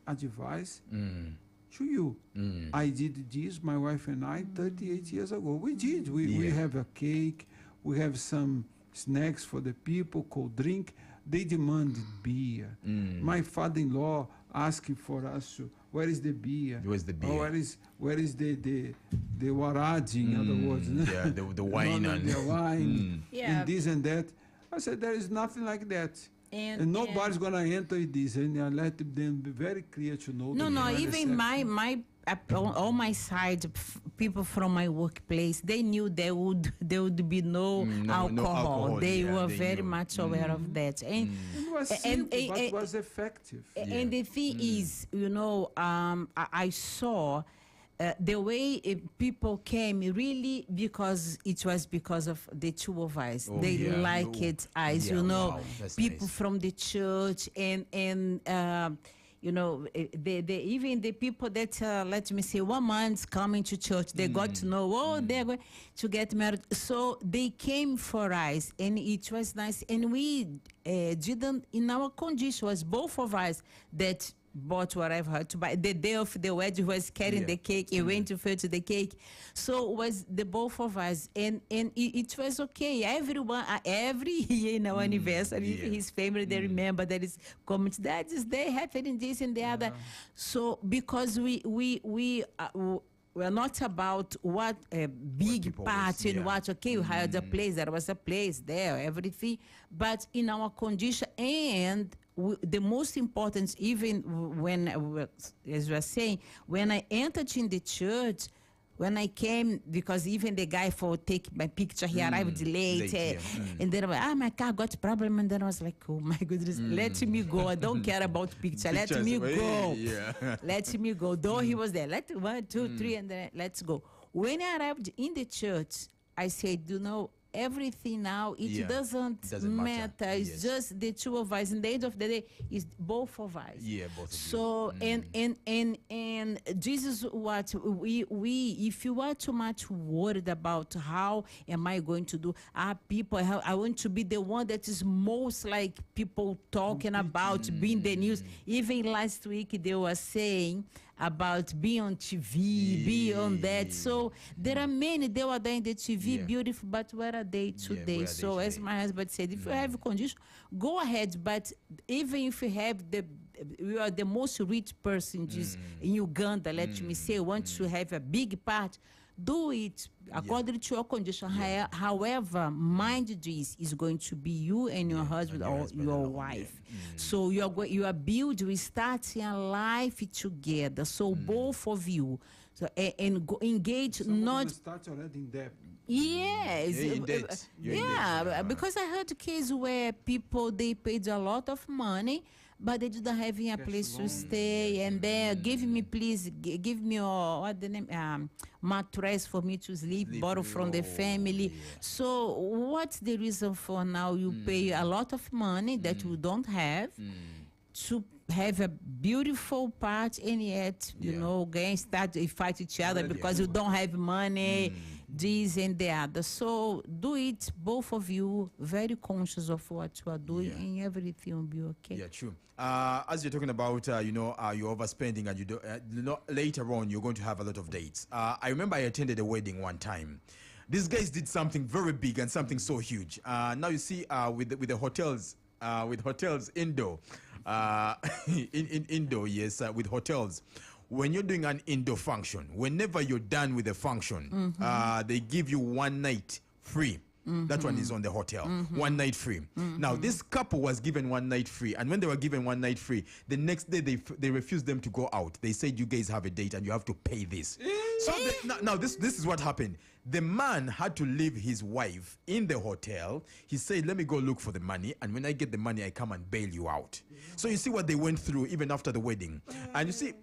advice to you. I did this, my wife and I, 38 years ago. We did. We have a cake. We have some snacks for the people, cold drink. They demanded beer. My father-in-law asking for us to, where is the beer? Where's the beer? Or where is the waradi, in other words? Yeah, the wine. The wine, and this and that. I said, there is nothing like that. And nobody's gonna enter this, and I let them be very clear to know. No, even my all my side people from my workplace, they knew there would be no alcohol. They were very much aware of that, and it was simple, but it was effective. And the thing is, I saw. The way people came really because it was because of the two of us. They liked it as people from the church and even the people that let me say 1 month coming to church, they got to know they're going to get married, so they came for us, and it was nice. And we didn't, in our condition, was both of us that bought whatever had to buy. The day of the wedding was carrying the cake. He went to fetch the cake. So it was the both of us. And it was okay. Everyone, every year in our anniversary, his family, they remember that is coming to that is they happening this and the other. So because we're not about what a big party and what, we had a place, there was a place there, everything. But in our condition and the most important, even when, as you were saying, when I entered in the church, when I came, because even the guy for take my picture, he arrived late. And then my car got problem, and then I was like, oh my goodness, let me go. I don't care about picture. Let me go. Let me go. Though he was there, 1, 2, 3, and then let's go. When I arrived in the church, I said, everything now, it doesn't matter. It's just the two of us. In the end of the day, it's both of us. Yeah, both of so, you. And this is what we if you are too much worried about how am I going to do, people, I want to be the one that is most like people talking about being the news. Even last week, they were saying about being on TV, being on that. So there are many, they were there in the TV, beautiful, but where are they today? So as my husband said, if you have a condition, go ahead. But even if you have you are the most rich person in Uganda, let me say, want to have a big part, do it according to your condition. However, mind this is going to be you and your husband or your wife. So you are building, starting a life together. So both of you, so and engage. Not start already in debt. Yes. Because I heard cases where people they paid a lot of money, but they didn't have a place to stay, and then give me what the name mattress for me to sleep, borrow from the family. So what's the reason for now you pay a lot of money that you don't have to have a beautiful part, and yet start to fight each other because you don't have money, this and the other. So do it, both of you, very conscious of what you are doing, and everything will be okay. Yeah, true. As you're talking about, you're overspending, and you do, later on you're going to have a lot of dates. I remember I attended a wedding one time. These guys did something very big and something so huge. Now you see, with the hotels, indoor. Indoor, yes, with hotels. When you're doing an indoor function, whenever you're done with the function, they give you 1 night free. That one is on the hotel. 1 night free. Now, this couple was given 1 night free, and when they were given 1 night free, the next day they refused them to go out. They said, you guys have a date and you have to pay this. So now this is what happened. The man had to leave his wife in the hotel. He said, let me go look for the money, and when I get the money, I come and bail you out. So you see what they went through even after the wedding. And you see,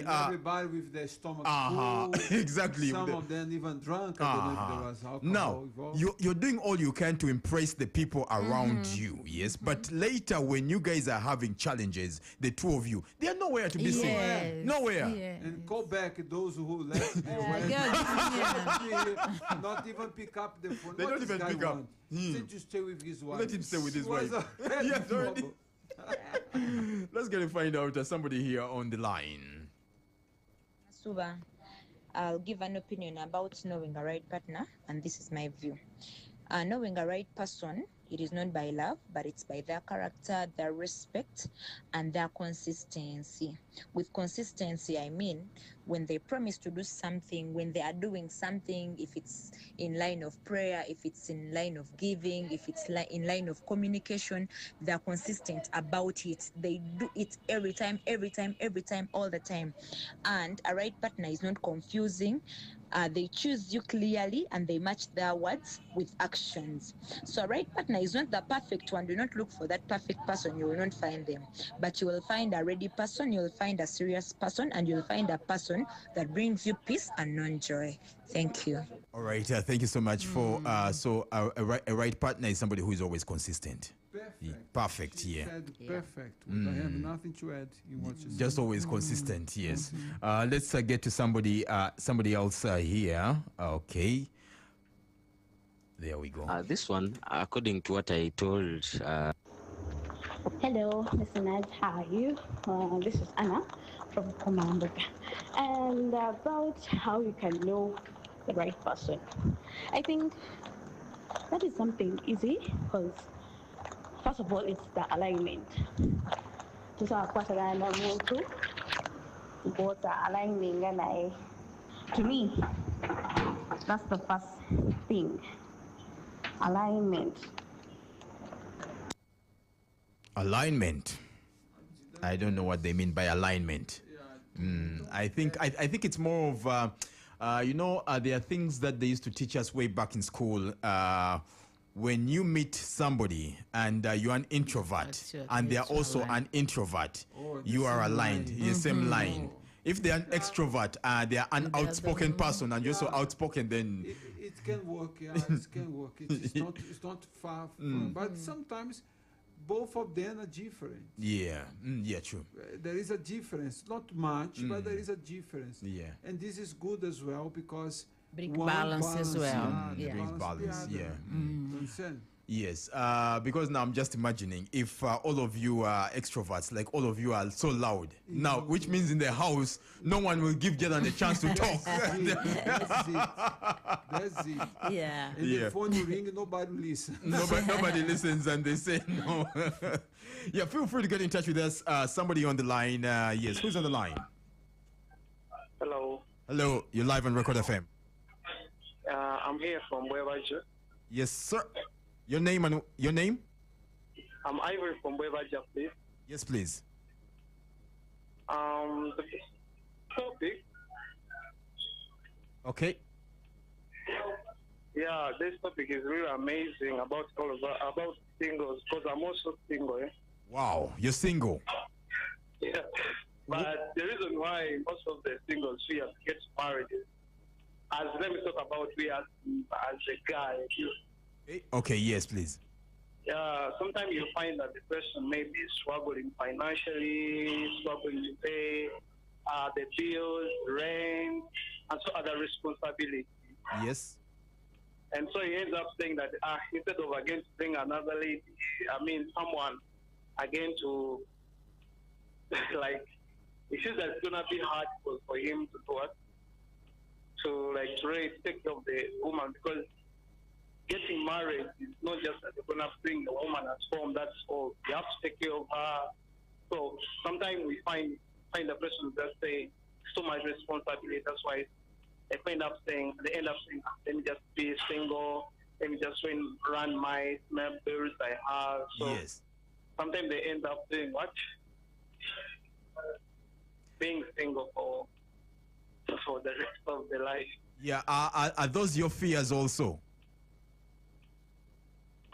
everybody with their stomach full. Exactly. Some of them even drunk. I don't know if there was alcohol now, involved. you're doing all you can to impress the people around you, yes? But later, when you guys are having challenges, the two of you, they are nowhere to be seen. Nowhere. And call back those who left their wedding. Not even pick up the phone. They don't even pick up. He said to stay with his wife. Let him stay with his wife. Yes, already. Let's get to find out somebody here on the line. Suba, I'll give an opinion about knowing a right partner, and this is my view. Knowing a right person, it is not by love, but it's by their character, their respect, and their consistency. With consistency, I mean when they promise to do something, when they are doing something, if it's in line of prayer, if it's in line of giving, if it's in line of communication, they're consistent about it. They do it every time, all the time. And a right partner is not confusing. They choose you clearly and they match their words with actions. So a right partner is not the perfect one. Do not look for that perfect person. You will not find them. But you will find a ready person, you will find a serious person, and you'll find a person that brings you peace and non-joy. Thank you. All right. Thank you so much for a right partner is somebody who is always consistent. Perfect, yeah. Said perfect. I have nothing to add in what you said. Just always consistent, yes. Let's get to somebody else here. Okay. There we go. This one, according to what I told... Hello, listeners. How are you? This is Anna from Commander. And about how you can know the right person. I think that is something easy because first of all, it's the alignment. Both are aligning, and to me, that's the first thing. Alignment. Alignment. I don't know what they mean by alignment. I think it's more of there are things that they used to teach us way back in school. When you meet somebody and you're an introvert and they're also an introvert, you are aligned. You're same line. If they're an extrovert, they're an outspoken person and you're so outspoken, then it can work. Yeah, it can work. It's not far from, but sometimes both of them are different. Yeah, yeah, true. There is a difference, not much, but there is a difference. Yeah, and this is good as well because bring balance as well. Brings balance. Yeah. Understand? Yes, because now I'm just imagining if all of you are extroverts, like all of you are so loud now, which means in the house, no one will give Jordan a chance to talk. That's it. Yeah. And the phone you ring, nobody listens. Nobody listens and they say no. Yeah, feel free to get in touch with us. Somebody on the line. Yes, who's on the line? Hello. Hello, you're live on Record FM. I'm here from Wevaja. Yes, sir. Your name and your name? I'm Ivory from Wevaja, please. Yes, please. The topic. Okay. Yeah, this topic is really amazing about about singles because I'm also single. Eh? Wow, you're single. Yeah, but the reason why most of the singles we have get married is, let me talk about we as a guy. Okay, yes, please. Yeah, sometimes you find that the person may be struggling financially, struggling to pay the bills, rent, and so other responsibilities. Yes. And so he ends up saying that instead of again to bring another lady, someone again to like, he says that it's gonna be hard for him to do it, to really take care of the woman, because getting married is not just that you're gonna bring the woman at home. That's all. You have to take care of her. So sometimes we find the person just say so much responsibility. That's why they end up saying, let me just be single. Let me just run my bills I have. So yes. Sometimes they end up doing what? Being single for the rest of their life. Yeah. Are those your fears also?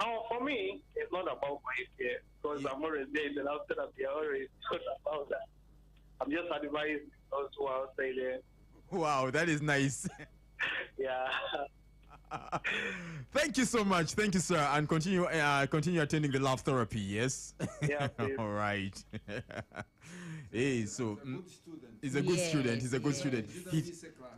No, for me, it's not about my fear, because I'm already there in the last therapy. I already thought about that. I'm just advising those who are outside there. Wow, that is nice. Yeah. Thank you so much. Thank you, sir. And continue attending the love therapy, yes? Yeah, please. All right. Hey, so he's a good student. He's a good student.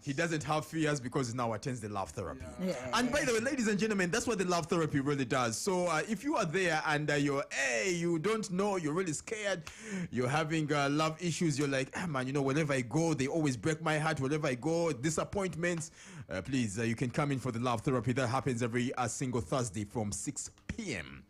He doesn't have fears because he now attends the love therapy. Yeah. And by the way, ladies and gentlemen, that's what the love therapy really does. So if you are there and you don't know, you're really scared, you're having love issues, you're like, man, wherever I go, they always break my heart. Wherever I go, disappointments. Please, you can come in for the love therapy. That happens every single Thursday from 6 p.m.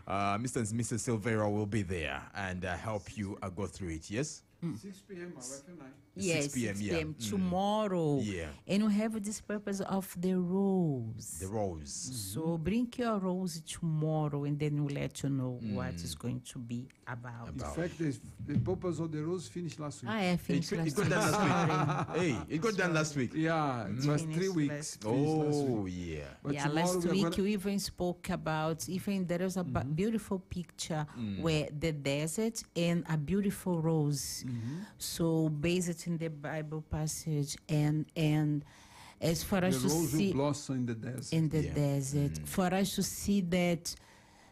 Mr. and Mrs. Silvera will be there and help you go through it, yes? 6 p.m. My wife and I. Yes, 6 p.m., 6 yeah. p.m. tomorrow. Yeah. And we have this purpose of the rose. The rose. So bring your rose tomorrow, and then we'll let you know what it's going to be about. In fact, the purpose of the rose finished last week. I finished It last got week. done last Sorry. week. Hey, it got done last week. Yeah, it was 3 Finished weeks. last finished last Oh, week. yeah. But Yeah, tomorrow last we're week gonna- you even spoke about, even there was a beautiful picture where the desert and a beautiful rose. So based in the Bible passage, and as for the us to rose see will blossom in the desert. in the desert, for us to see that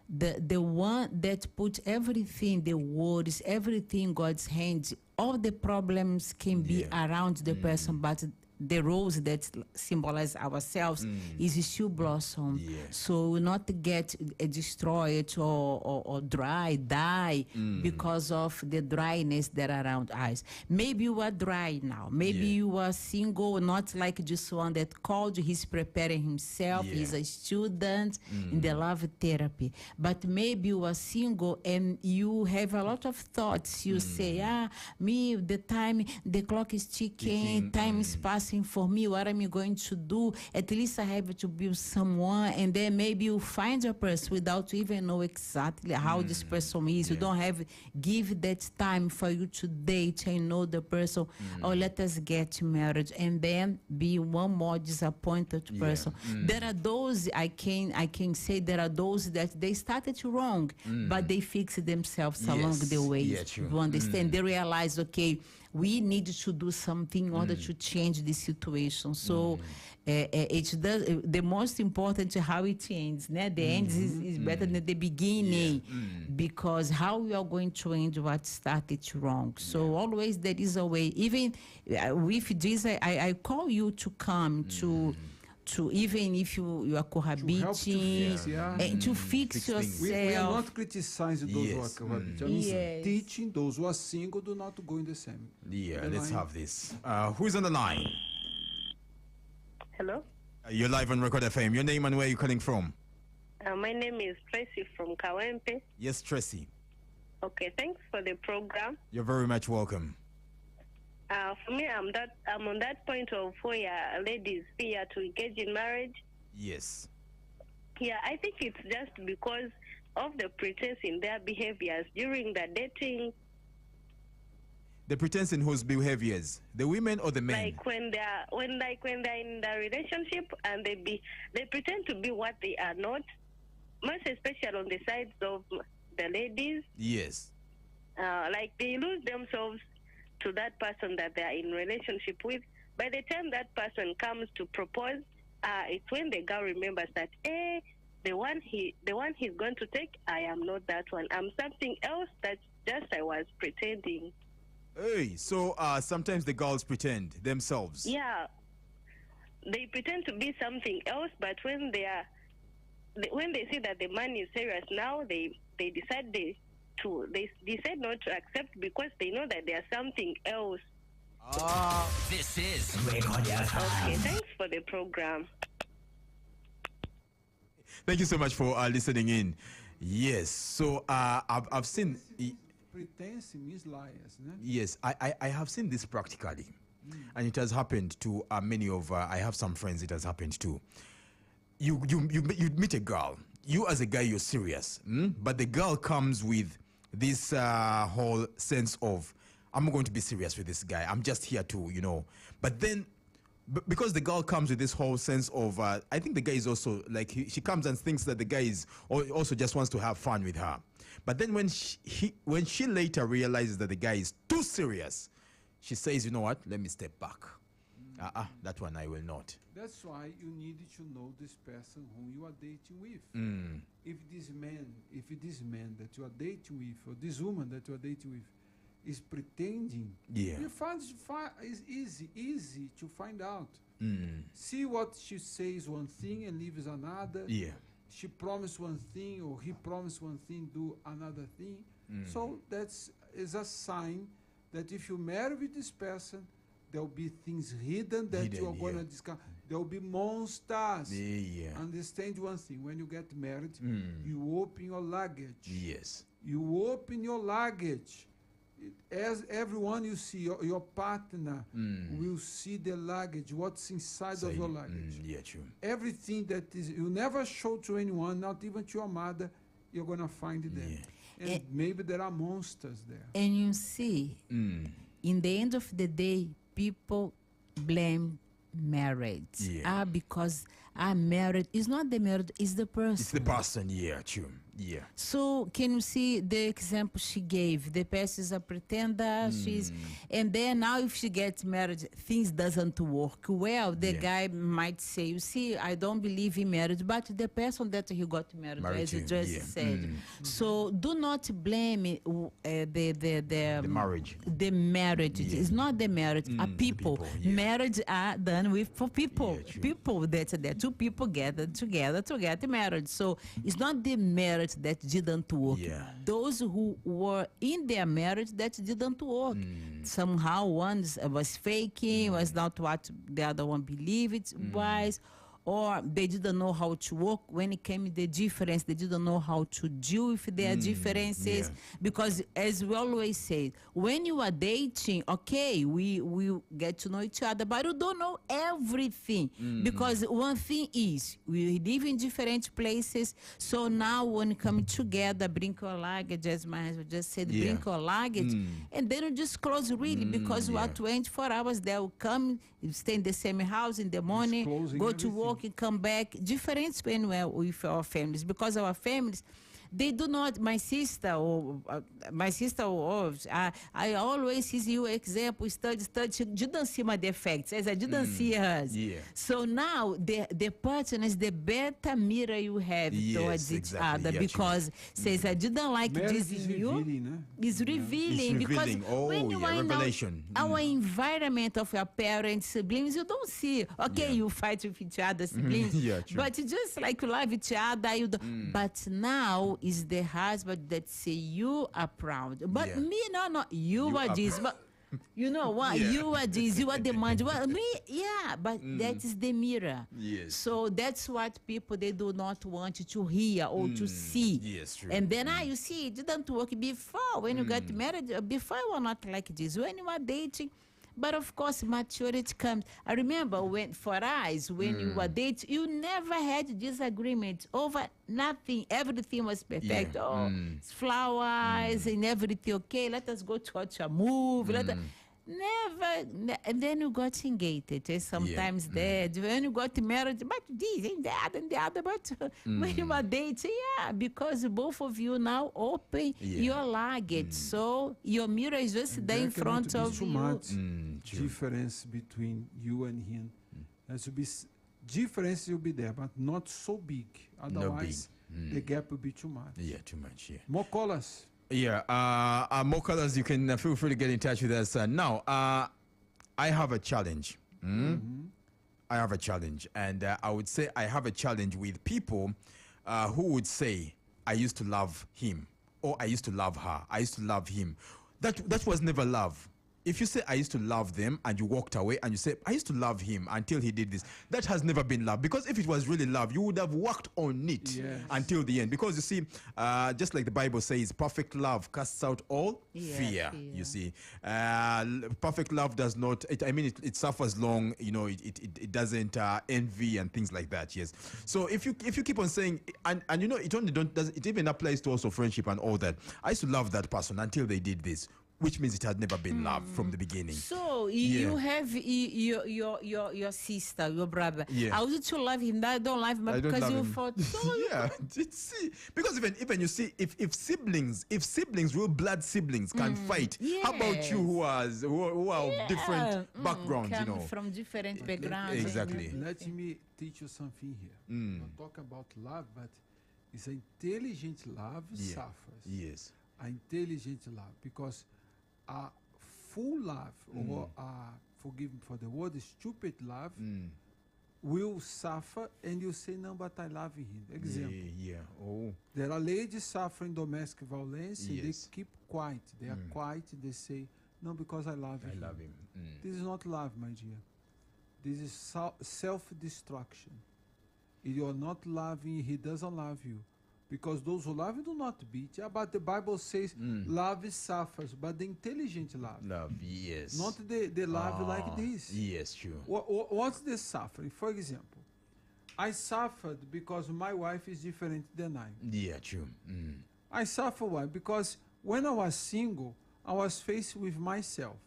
the one that put everything, the words, everything in God's hands, all the problems can be around the person, but the rose that symbolize ourselves is still blossom. So not get destroyed or dry, die because of the dryness that around us. Maybe you are dry now. Maybe you are single, not like this one that called. He's preparing himself. He's a student in the love therapy. But maybe you are single and you have a lot of thoughts. You say, me, the clock is ticking, time is passing for me. What am I going to do? At least I have to be with someone, and then maybe you find a person without even know exactly how this person is. You don't have give that time for you to date and know the person. Or let us get married, and then be one more disappointed person. There are those I can say there are those that they started wrong, but they fix themselves along the way. Yeah, true. You understand? They realize, okay, we need to do something in order to change the situation. So it does. The most important is how it ends. Né? The end is better than the beginning, because how we are going to end what started wrong. So always there is a way. Even with this, I call you to come to even if you are cohabiting, and to fix yourself. We are not criticizing those who are cohabiting. I mean, Yes. teaching those who are single do not go in the same. Yeah, The let's line. have this. Who's on the line? Hello, You're live on Record FM. Your name and where you're calling from? my name is Tracy from Kawempe. Yes, Tracy. Okay, thanks for the program. You're very much welcome. For me, I'm on that point of where ladies fear to engage in marriage. Yes. Yeah, I think it's just because of the pretense in their behaviors during the dating. The pretense in whose behaviors? The women or the men? Like when they're in the relationship and they pretend to be what they are not. Most especially on the sides of the ladies. Yes. Like they lose themselves to that person that they are in relationship with. By the time that person comes to propose, it's when the girl remembers that, the one he's going to take, I am not that one. I'm something else that just I was pretending. Hey, so sometimes the girls pretend themselves. Yeah, they pretend to be something else, but when they see that the man is serious now, they decide not to accept because they know that there's something else. This is Record Okay, FM. thanks for the program. Thank you so much for listening in. Yes, so I've seen. Pretense means liars. Né? Yes, I have seen this practically, and it has happened to many of. I have some friends. It has happened to. You meet a girl. You as a guy, you're serious, but the girl comes with this whole sense of, I'm going to be serious with this guy. I'm just here to, But then, because the girl comes with this whole sense of, I think the guy is also like she comes and thinks that the guy is also just wants to have fun with her. But then when she later realizes that the guy is too serious, she says, you know what? Let me step back. That one I will not. That's why you need to know this person whom you are dating with. If this man that you are dating with, or this woman that you are dating with, is pretending, you find it's easy to find out. See what she says one thing and leaves another. She promised one thing or he promised one thing, do another thing. So is a sign that if you marry with this person, there will be things hidden that you are going to discover. There will be monsters. Understand one thing. When you get married, you open your luggage. Yes. You open your luggage. as everyone you see, your partner will see the luggage, what's inside of your luggage. Yeah, true. Everything that is you never show to anyone, not even to your mother, you're gonna find it there. And maybe there are monsters there. And you see, in the end of the day, people blame marriage. Because I'm married. It's not the marriage, it's the person. It's the person, yeah, true. Yeah. So can you see the example she gave? The person is a pretender, and then now if she gets married, things doesn't work well. The guy might say, you see, I don't believe in marriage, but the person that he got married as you just said. So do not blame the marriage. The marriage. It's not the marriage, people. Marriage are done with for people. People that two people gathered together to get married. So it's not the marriage that didn't work. Those who were in their marriage that didn't work. Somehow one was faking, was not what the other one believed it was, or they didn't know how to work when it came to the difference. They didn't know how to deal with their differences. Because as we always say, when you are dating, okay, we get to know each other, but you don't know everything. Because one thing is, we live in different places, so now when you come together, bring your luggage, as my husband just said, bring your luggage, and then you just close really, because you are 24 hours, they will come, you stay in the same house in the morning, go to work, and come back. Different when we're with our families, because our families, they do not. My sister, I always use you example, study. She didn't see my defects, as I didn't see hers. So now the partner is the better mirror you have towards each other, because says I didn't like this in you. It's revealing, because when you are in our environment of your parents, siblings, you don't see. Okay, you fight with each other, siblings, but just like you love each other. You don't. But now is the husband that say you are proud, but me no, you are this, but you know what, you are this, you are the man, well, me, but that is the mirror. So that's what people, they do not want to hear or to see. And then you see it didn't work before when you got married. Before you were not like this. When you were dating, but of course, maturity comes. I remember when you were dating, you never had disagreements over nothing. Everything was perfect. It's flowers and everything. Okay, let us go to watch a movie. Never. And then you got engaged. Sometimes dead. When you got married, but this and that and the other. But when you were dating, because both of you now open your luggage. So your mirror is just there in front of too you. Much difference between you and him. As to be difference will be there, but not so big. Otherwise, the gap will be too much. Too much. More callers. More colors, you can feel free to get in touch with us. Now, I have a challenge. I have a challenge. And I would say I have a challenge with people who would say, I used to love him, or I used to love her, I used to love him. That was never love. If you say I used to love them and you walked away and you say I used to love him until he did this, that has never been love. Because if it was really love, you would have worked on it until the end. Because you see, just like the Bible says, perfect love casts out all fear. You see, perfect love does not. It suffers long. You know, it doesn't envy and things like that. Yes. So if you keep on saying and you know it even applies to also friendship and all that. I used to love that person until they did this, which means it had never been love from the beginning. So you have your sister, your brother. I used to love him. I don't love him because you fought. See, because even you see, if siblings, real blood siblings can fight, how about you who are of different backgrounds, you know, from different backgrounds. Exactly. Let me teach you something here. Not talk about love, but it's intelligent love suffers. Yes. Intelligent love, because a full love or forgive me for the word, stupid love will suffer, and you say, no, but I love him. Example. There are ladies suffering domestic violence, and they keep quiet. They are quiet, they say, no, because I love him. This is not love, my dear. This is self-destruction. If you are not loving, he doesn't love you. Because those who love do not beat. Yeah, but the Bible says love suffers, but the intelligent love. Love, yes. Not the love like this. Yes, true. What's the suffering? For example, I suffered because my wife is different than I. Yeah, true. I suffer why? Because when I was single, I was faced with myself.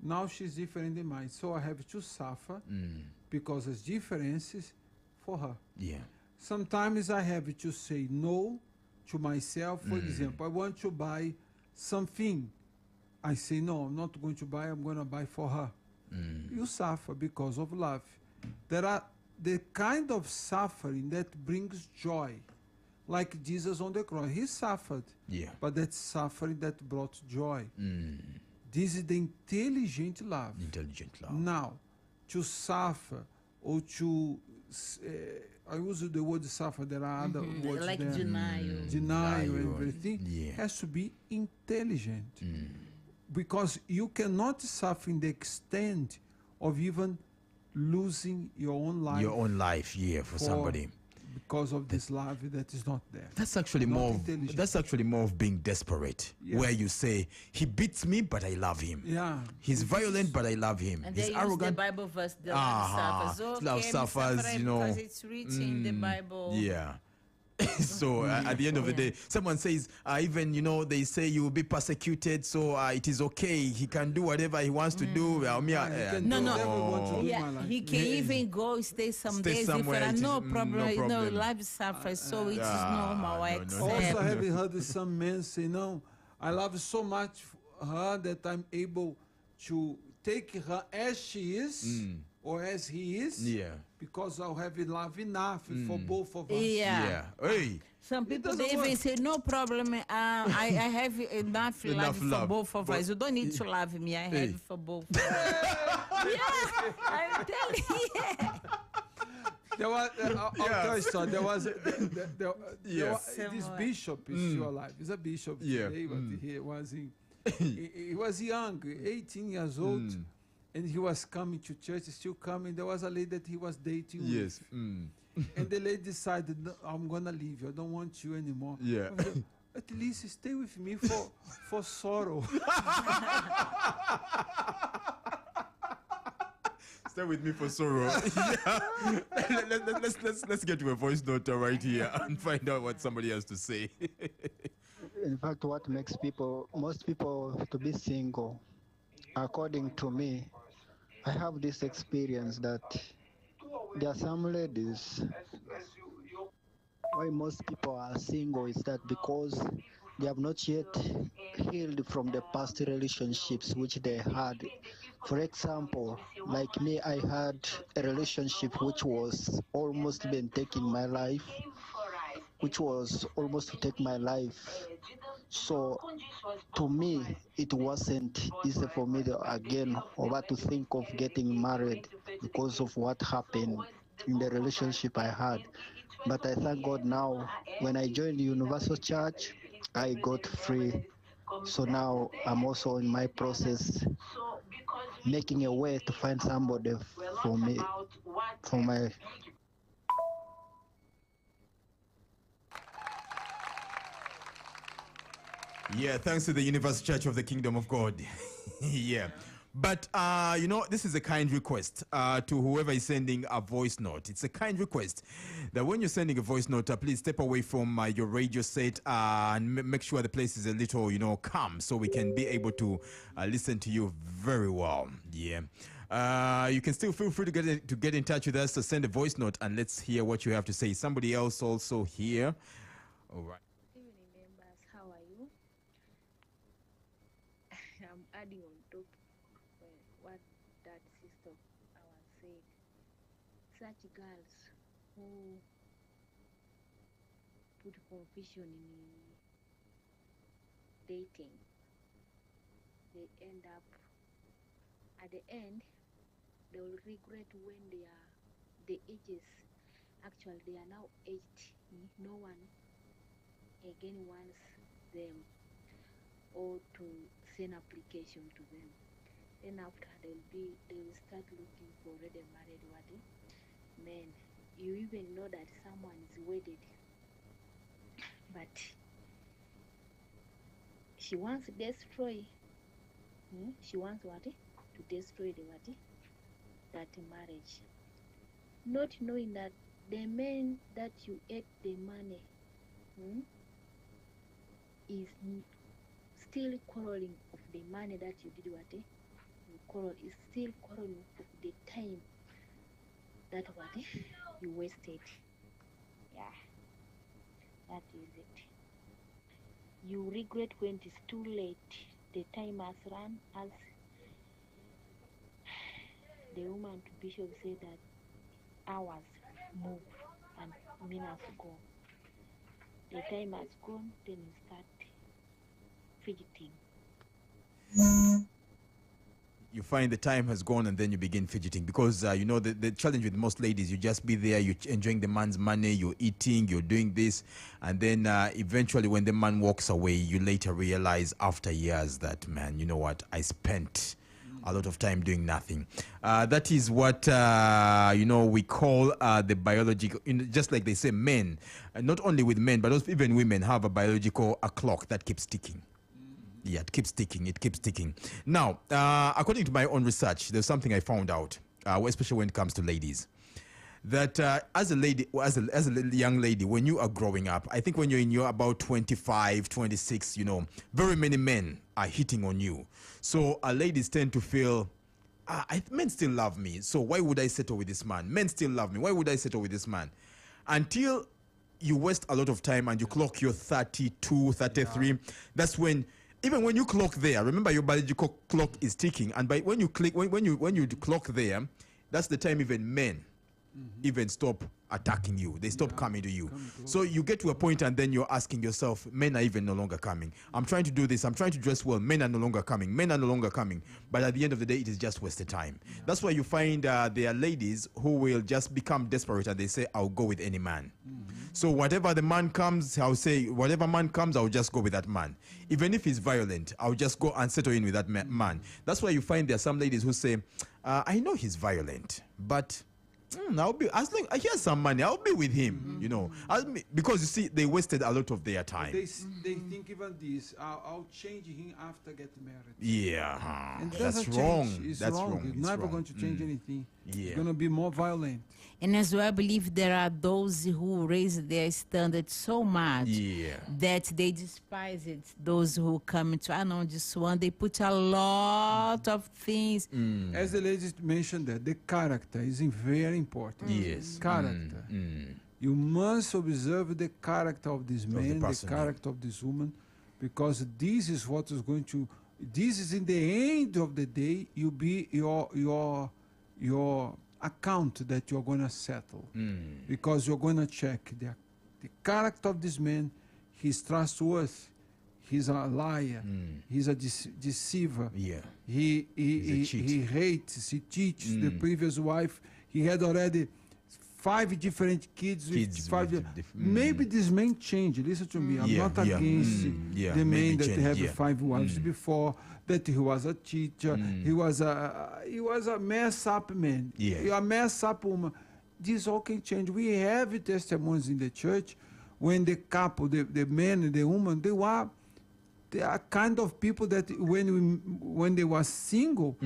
Now she's different than mine, so I have to suffer because there's differences for her. Yeah. Sometimes I have to say no to myself. For example, I want to buy something. I say, no, I'm not going to buy, I'm going to buy for her. You suffer because of love. There are the kind of suffering that brings joy. Like Jesus on the cross, he suffered. Yeah. But that's suffering that brought joy. This is the intelligent love. Intelligent love. Now, to suffer or to... I use the word suffer, there are other words like there. Denial and everything has to be intelligent, because you cannot suffer in the extent of even losing your own life. For somebody. Because of this love that is not there. That's actually more of being desperate, where you say, he beats me, but I love him. Yeah. He's violent, but I love him. And He's they arrogant. use the Bible verse, the love suffers. Okay, love suffers, you know. Because it's written in the Bible. Yeah. So at the end of the day, someone says, even, you know, they say you will be persecuted, so it is okay. He can do whatever he wants to do. He can even go stay some days different. No problem. You know, life suffers, so it is normal. I accept. Also, I have heard some men say, no, I love so much her that I'm able to take her as she is or as he is. Yeah. Because I'll have love enough for both of us. Yeah. Hey. Some people they even say, no problem, I have enough love for both of us. You don't need to love me, I have it for both of us. Yeah, I'm telling you. There was, I'll tell you something. There was this bishop is still alive. He's a bishop today, but he was he was young, 18 years old. And he was coming to church, still coming. There was a lady that he was dating with. And the lady decided, no, I'm going to leave you. I don't want you anymore. Yeah. At least stay with me for sorrow. Stay with me for sorrow. Let's get to a voice note right here and find out what somebody has to say. In fact, what makes most people to be single, according to me, I have this experience that there are some ladies, why most people are single is that because they have not yet healed from the past relationships which they had. For example, like me, I had a relationship which was almost been taking my life, which was almost to take my life. So to me, it wasn't easy for me again to think of getting married because of what happened in the relationship I had. But I thank God now, when I joined the Universal Church, I got free. So now I'm also in my process, making a way to find somebody for me, for my... Yeah, thanks to the Universal Church of the Kingdom of God. Yeah. But, you know, this is a kind request to whoever is sending a voice note. It's a kind request that when you're sending a voice note, please step away from your radio set and make sure the place is a little, you know, calm so we can be able to listen to you very well. Yeah. You can still feel free to get in touch with us, to send a voice note, and let's hear what you have to say. Somebody else also here. All right. I'm adding on top what that sister was said. Such girls who put confusion in dating, they end up at the end, they will regret when the ages, actually they are now aged. No one again wants them or to send application to them. Then after they will start looking for already married men. You even know that someone is wedded but she wants to destroy. She wants what? To destroy the what? That marriage. Not knowing that the man that you ate the money is still quarreling of the money that you did what? You quarrel is still quarreling of the time that what? You wasted. Yeah. That is it. You regret when it is too late. The time has run, as the woman to Bishop said that hours move and minutes go. The time has gone, then you start fidgeting. You find the time has gone and then you begin fidgeting because you know the challenge with most ladies, you just be there, you're enjoying the man's money, you're eating, you're doing this, and then eventually when the man walks away, you later realize after years that, man, you know what, I spent a lot of time doing nothing. That is what you know, we call the biological, just like they say men, not only with men but also even women have a biological clock that keeps ticking. Yeah, it keeps ticking. It keeps ticking. Now, according to my own research, there's something I found out, especially when it comes to ladies, that as a lady, as a young lady, when you are growing up, I think when you're in your about 25, 26, you know, very many men are hitting on you. So ladies tend to feel, men still love me, so why would I settle with this man? Men still love me, why would I settle with this man? Until you waste a lot of time and you clock your 32, 33, yeah. That's when, even when you clock there, remember your biological clock is ticking, and by when you clock there, that's the time even men even stop attacking you. They stop coming to you. So you get to a point and then you're asking yourself, men are even no longer coming. I'm trying to do this, I'm trying to dress well, men are no longer coming, men are no longer coming. But at the end of the day, it is just wasted time. That's why you find there are ladies who will just become desperate and they say, I'll go with any man. So whatever the man comes, I'll say, whatever man comes, I'll just go with that man. Even if he's violent, I'll just go and settle in with that man. That's why you find there are some ladies who say, I know he's violent, but I'll be, as long he has some money, I'll be with him, you know. Because you see, they wasted a lot of their time. They think even this, I'll change him after getting married. Yeah, and that's wrong. It's that's wrong. wrong. It's never going to change anything. Yeah. It's going to be more violent. And as well, I believe there are those who raise their standards so much that they despise it. Those who come into, I know this one, they put a lot of things. As the lady mentioned, that the character is very important. Yes. Character. You must observe the character of this man, the character of this woman, because this is what is going to, this is in the end of the day, you be your account that you're going to settle, because you're going to check the character of this man. He's trustworthy, he's a liar, he's a deceiver, he hates, he cheats the previous wife, he had already 5 different kids with 5 maybe this man changed. Listen to me, I'm not against the man that had 5 wives before, that he was a teacher, he was a mess up man, a mess up woman. This all can change. We have testimonies in the church when the couple, the man and the woman, they are kind of people that when they were single,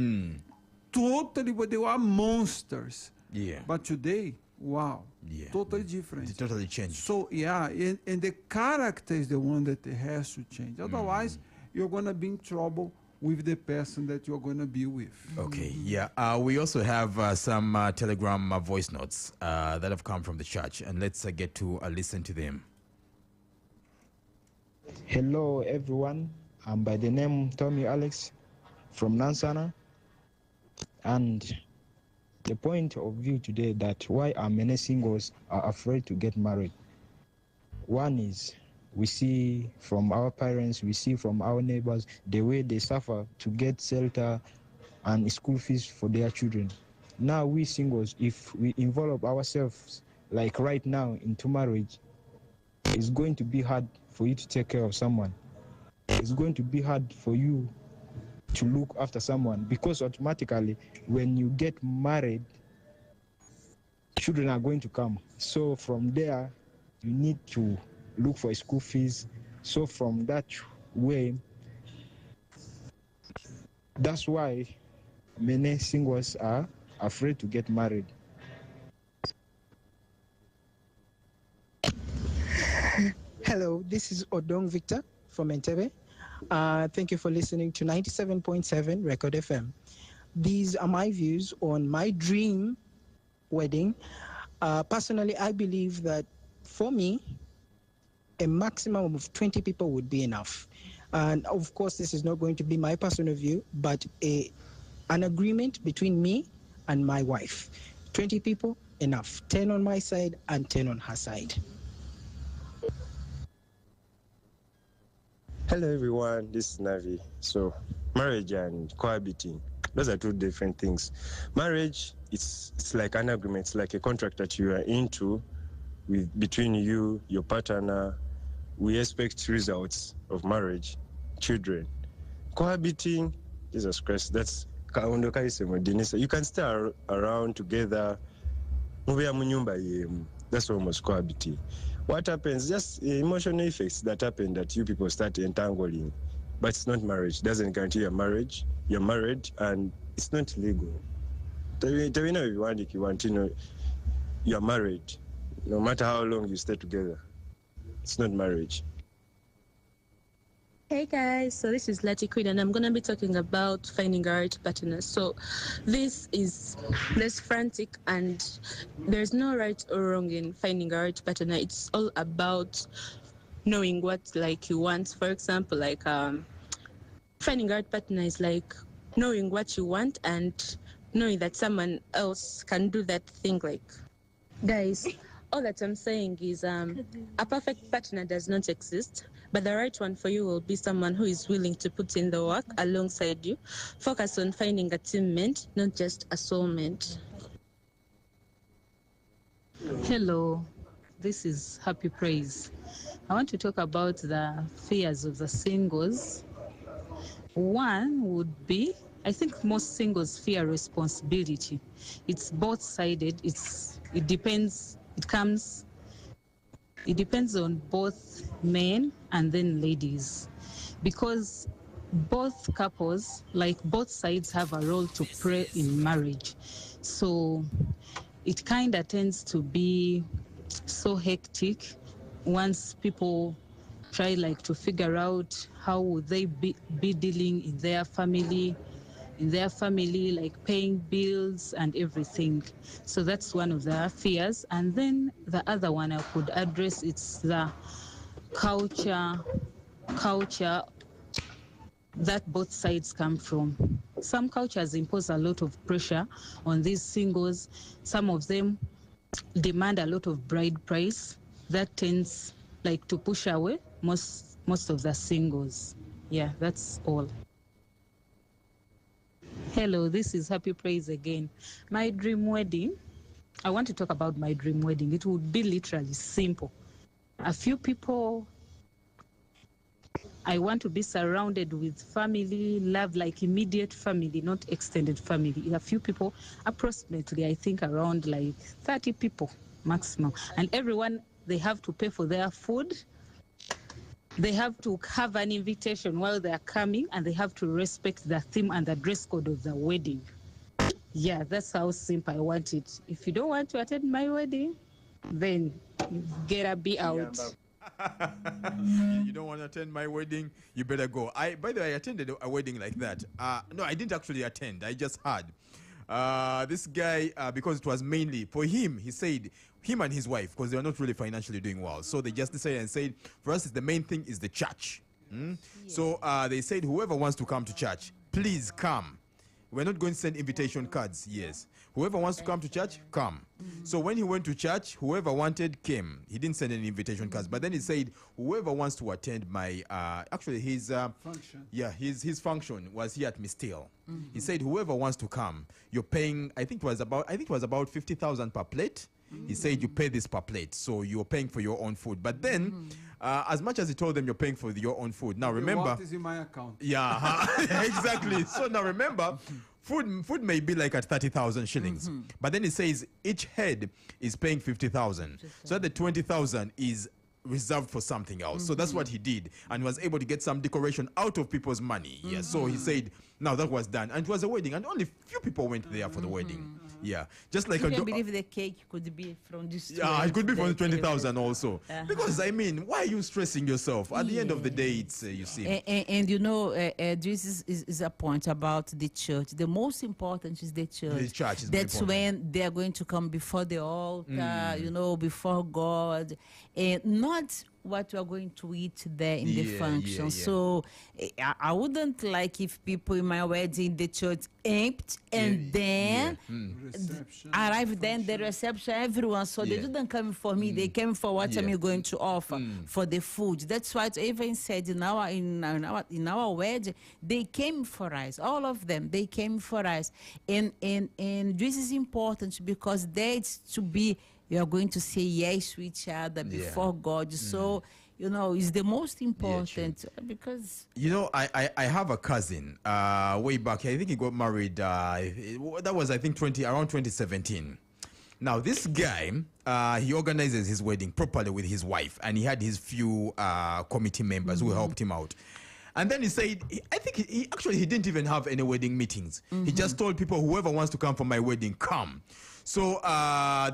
totally, but they were monsters. But today, wow, totally different. It totally changed. So and the character is the one that has to change. Otherwise, you're going to be in trouble with the person that you're going to be with. Okay, we also have some Telegram voice notes that have come from the church, and let's get to listen to them. Hello, everyone. I'm by the name Tommy Alex from Nansana, and the point of view today that why are many singles are afraid to get married. One is, we see from our parents, we see from our neighbors, the way they suffer to get shelter and school fees for their children. Now we singles, if we involve ourselves, like right now, into marriage, it's going to be hard for you to take care of someone. It's going to be hard for you to look after someone, because automatically when you get married, children are going to come. So from there, you need to look for school fees. So from that way, that's why many singles are afraid to get married. Hello, this is Odong Victor from Entebbe. Thank you for listening to 97.7 Record FM. These are my views on my dream wedding. Personally, I believe that for me, a maximum of 20 people would be enough. And of course, this is not going to be my personal view, but an agreement between me and my wife. 20 people, enough. 10 on my side and 10 on her side. Hello everyone, this is Navi. So marriage and cohabiting, those are two different things. Marriage, it's like an agreement, it's like a contract that you are into between you, your partner. We expect results of marriage, children. Cohabiting, Jesus Christ, that's you can stay around together. That's almost cohabiting. What happens? Just emotional effects that happen that you people start entangling. But it's not marriage. It doesn't guarantee your marriage. You're married and it's not legal. If you want, you're married. No matter how long you stay together. It's not marriage. Hey guys, so this is Lati Queen and I'm going to be talking about finding a right partner. So this is less frantic and there's no right or wrong in finding a right partner. It's all about knowing what you want. For example, finding a right partner is like knowing what you want and knowing that someone else can do that thing. Guys, all that I'm saying is a perfect partner does not exist. But the right one for you will be someone who is willing to put in the work alongside you. Focus on finding a teammate, not just a soulmate. Hello, this is Happy Praise. I want to talk about the fears of the singles. One would be, I think most singles fear responsibility. It's both-sided. It depends on both men and then ladies, because both couples, both sides, have a role to play in marriage. So it kind of tends to be so hectic once people try to figure out how would they be dealing in their family, paying bills and everything. So that's one of the fears. And then the other one I could address, it's the culture that both sides come from. Some cultures impose a lot of pressure on these singles. Some of them demand a lot of bride price. That tends to push away most of the singles. Yeah, that's all. Hello, this is Happy Praise again. My dream wedding, I want to talk about my dream wedding. It would be literally simple. A few people, I want to be surrounded with family, love, immediate family, not extended family. A few people, approximately, I think around 30 people maximum. And everyone, they have to pay for their food. They have to have an invitation while they are coming, and they have to respect the theme and the dress code of the wedding. Yeah, that's how simple I want it. If you don't want to attend my wedding, then get be out. You don't want to attend my wedding, you better go. By the way, I attended a wedding like that. No, I didn't actually attend. I just heard. This guy, because it was mainly for him, he said, him and his wife, because they were not really financially doing well. So they just decided and said, for us, the main thing is the church. So they said, whoever wants to come to church, please come. We're not going to send invitation cards, yes. Whoever wants to come to church, come. So when he went to church, whoever wanted came. He didn't send any invitation cards. But then he said, whoever wants to attend my, actually his function. Yeah, his function was here at Mistil. He said, whoever wants to come, you're paying, I think it was about 50,000 per plate. He said you pay this per plate, so you're paying for your own food. But then, as much as he told them you're paying for your own food, now remember... What is in my account? Yeah, exactly. So now remember, food may be at 30,000 shillings. But then he says each head is paying 50,000. So the 20,000 is reserved for something else. So that's what he did, and was able to get some decoration out of people's money. Yeah. So he said, now that was done, and it was a wedding, and only few people went there for the wedding. Yeah, just like I believe the cake could be from this. Yeah, it could be from 20,000 also. Because I mean, why are you stressing yourself? At the end of the day, it's you see. And you know, this is a point about the church. The most important is the church. The church is That's when they are going to come before the altar, you know, before God, and not what we are going to eat there in the function. So I wouldn't like if people in my wedding, the church empty, and then arrive then the reception, everyone. So they didn't come for me, they came for what I'm going to offer for the food. That's what even said in our wedding, they came for us, all of them, they came for us. And this is important because that's to be, you are going to say yes to each other before God. So, you know, it's the most important because... You know, I have a cousin way back. I think he got married. That was, I think, around 2017. Now, this guy, he organizes his wedding properly with his wife, and he had his few committee members who helped him out. And then he said, I think he didn't even have any wedding meetings. He just told people, whoever wants to come for my wedding, come. So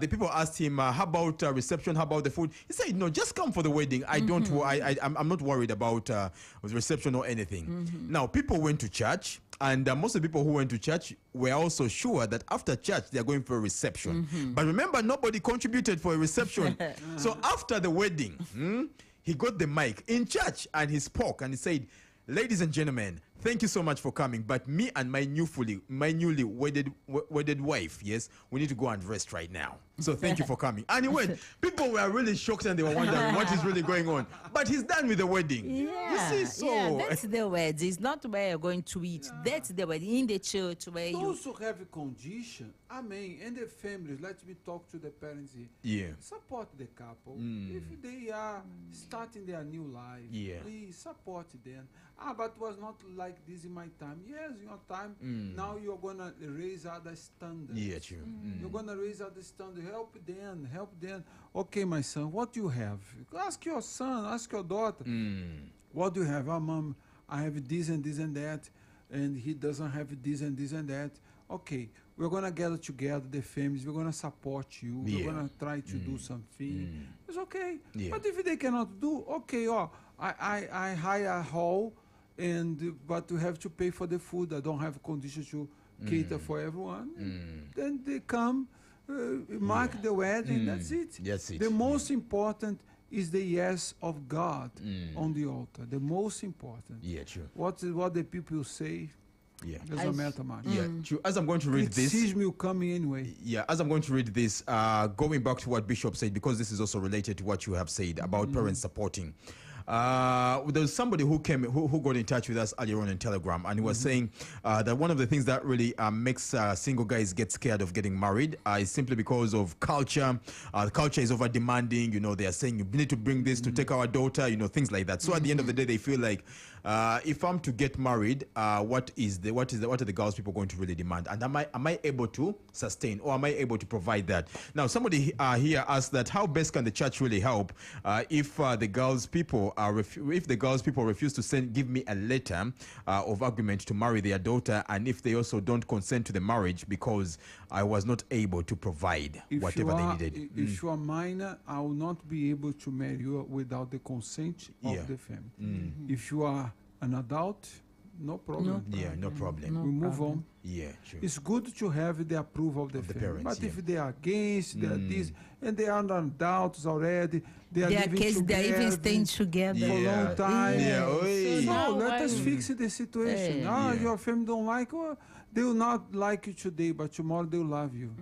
the people asked him, how about reception? How about the food? He said, no, just come for the wedding. I'm not worried about the reception or anything. Now, people went to church, and most of the people who went to church were also sure that after church, they're going for a reception. But remember, nobody contributed for a reception. So after the wedding, he got the mic in church, and he spoke, and he said, ladies and gentlemen, thank you so much for coming, but me and my newly wedded wife, yes, we need to go and rest right now. So thank you for coming. And he went. People were really shocked and they were wondering what is really going on. But he's done with the wedding. Yeah, you see, so that's the wedding. It's not where you're going to eat. That's the wedding in the church where those who have a condition, amen, and the families, let me talk to the parents here. Yeah. Support the couple. If they are starting their new life, please support them. But it was not like this in my time. Yes, in your time, now you're going to raise other standards. Yeah, true. You're going to raise other standards. Help them. Okay, my son, what do you have? Ask your son, ask your daughter. What do you have? Oh, mom, I have this and this and that, and he doesn't have this and this and that. Okay, we're going to gather together, the families. We're going to support you. We're going to try to do something. It's okay. But if they cannot do, okay, I hire a hall, but we have to pay for the food. I don't have conditions to cater for everyone. Then they come, mark the wedding. That's it. That's it. The most important is the yes of God on the altar. The most important. Yeah, true. What the people say. Yeah, doesn't matter much. Yeah, true. As I'm going to read this, criticism will come anyway. Yeah, as I'm going to read this, going back to what Bishop said, because this is also related to what you have said about parents supporting. There's somebody who got in touch with us earlier on in Telegram, and he was saying that one of the things that really makes single guys get scared of getting married is simply because of culture. The culture is over demanding. You know, they are saying you need to bring this to take our daughter. You know, things like that. So at the end of the day, they feel like if I'm to get married, what are the girls people going to really demand, and am I able to sustain, or am I able to provide that? Now, somebody here asked that how best can the church really help if the girls people refuse to give me a letter of agreement to marry their daughter, and if they also don't consent to the marriage because I was not able to provide whatever they needed. If you are minor, I will not be able to marry you without the consent of the family. If you are an adult, no problem. No problem. We move on. Yeah, true. It's good to have the approval of the family. Parents, but if they are against, they are this, and they are adults already, they are living together. They are even staying together for a long time. So let us fix the situation. Your family don't like you. They will not like you today, but tomorrow they will love you.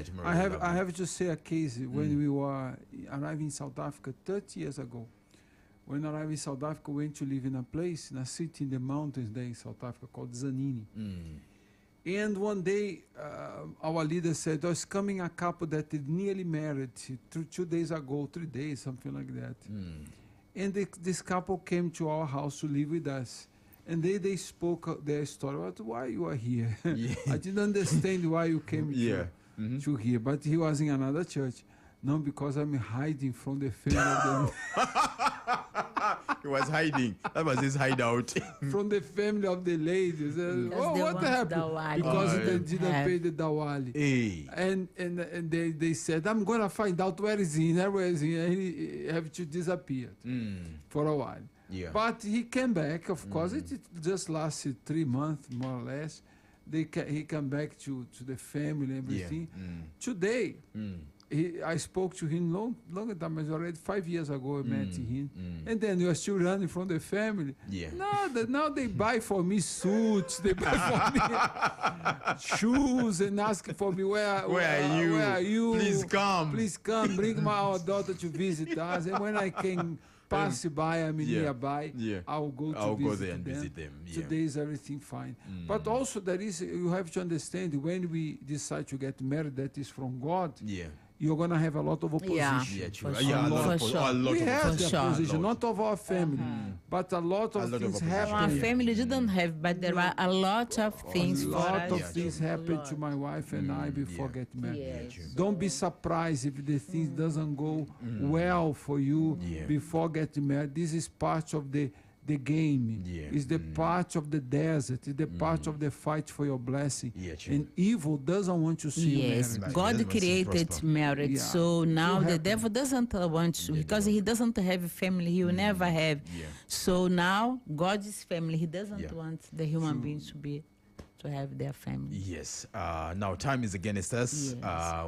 Tomorrow I have to say a case when we were arriving in South Africa 30 years ago. When I arrived in South Africa, we went to live in a city in the mountains there in South Africa called Zanini. And one day, our leader said, there's coming a couple that is nearly married 2 days ago, 3 days, something like that. And this couple came to our house to live with us. And they spoke their story about why you are here. I didn't understand why you came to here, but he was in another church. No, because I'm hiding from the family of He was hiding. That was his hideout. from the family of the ladies. Because Oh, they what want happened? dawali. Because Oh, they yeah. didn't pay the dawali. Hey. And they said, I'm going to find out where is he. Where is he? And he have to disappear for a while. Yeah. But he came back, of course. It just lasted 3 months, more or less. He came back to the family and everything. Today, I spoke to him long time ago, already 5 years ago I met him. And then you are still running from the family. Yeah. Now they buy for me suits, they buy for me shoes and ask for me, where are you? Please come. Please come, bring our daughter to visit us. And when I can pass by, I'm nearby, I'll go there and visit them. Yeah. Today is everything fine. But also you have to understand, when we decide to get married, that is from God. Yeah. You're going to have a lot of opposition. Yeah, true. For Yeah, sure. a lot We of have the opposition. opposition, not of our family, but a lot of things Our happen. family didn't have, but there are a lot of things A for lot of us. things happened to my wife and I before getting married. Yes. Don't be surprised if the things doesn't go well for you before getting married. This is part of the game. It's the part of the desert. It's the part of the fight for your blessing. And evil doesn't want to see you Yes, married. God created marriage. Yeah. So now You the have- devil doesn't want to, because he doesn't have a family, he will never have. So now God's family, he doesn't want the human beings to have their family. Yes. Now time is against us.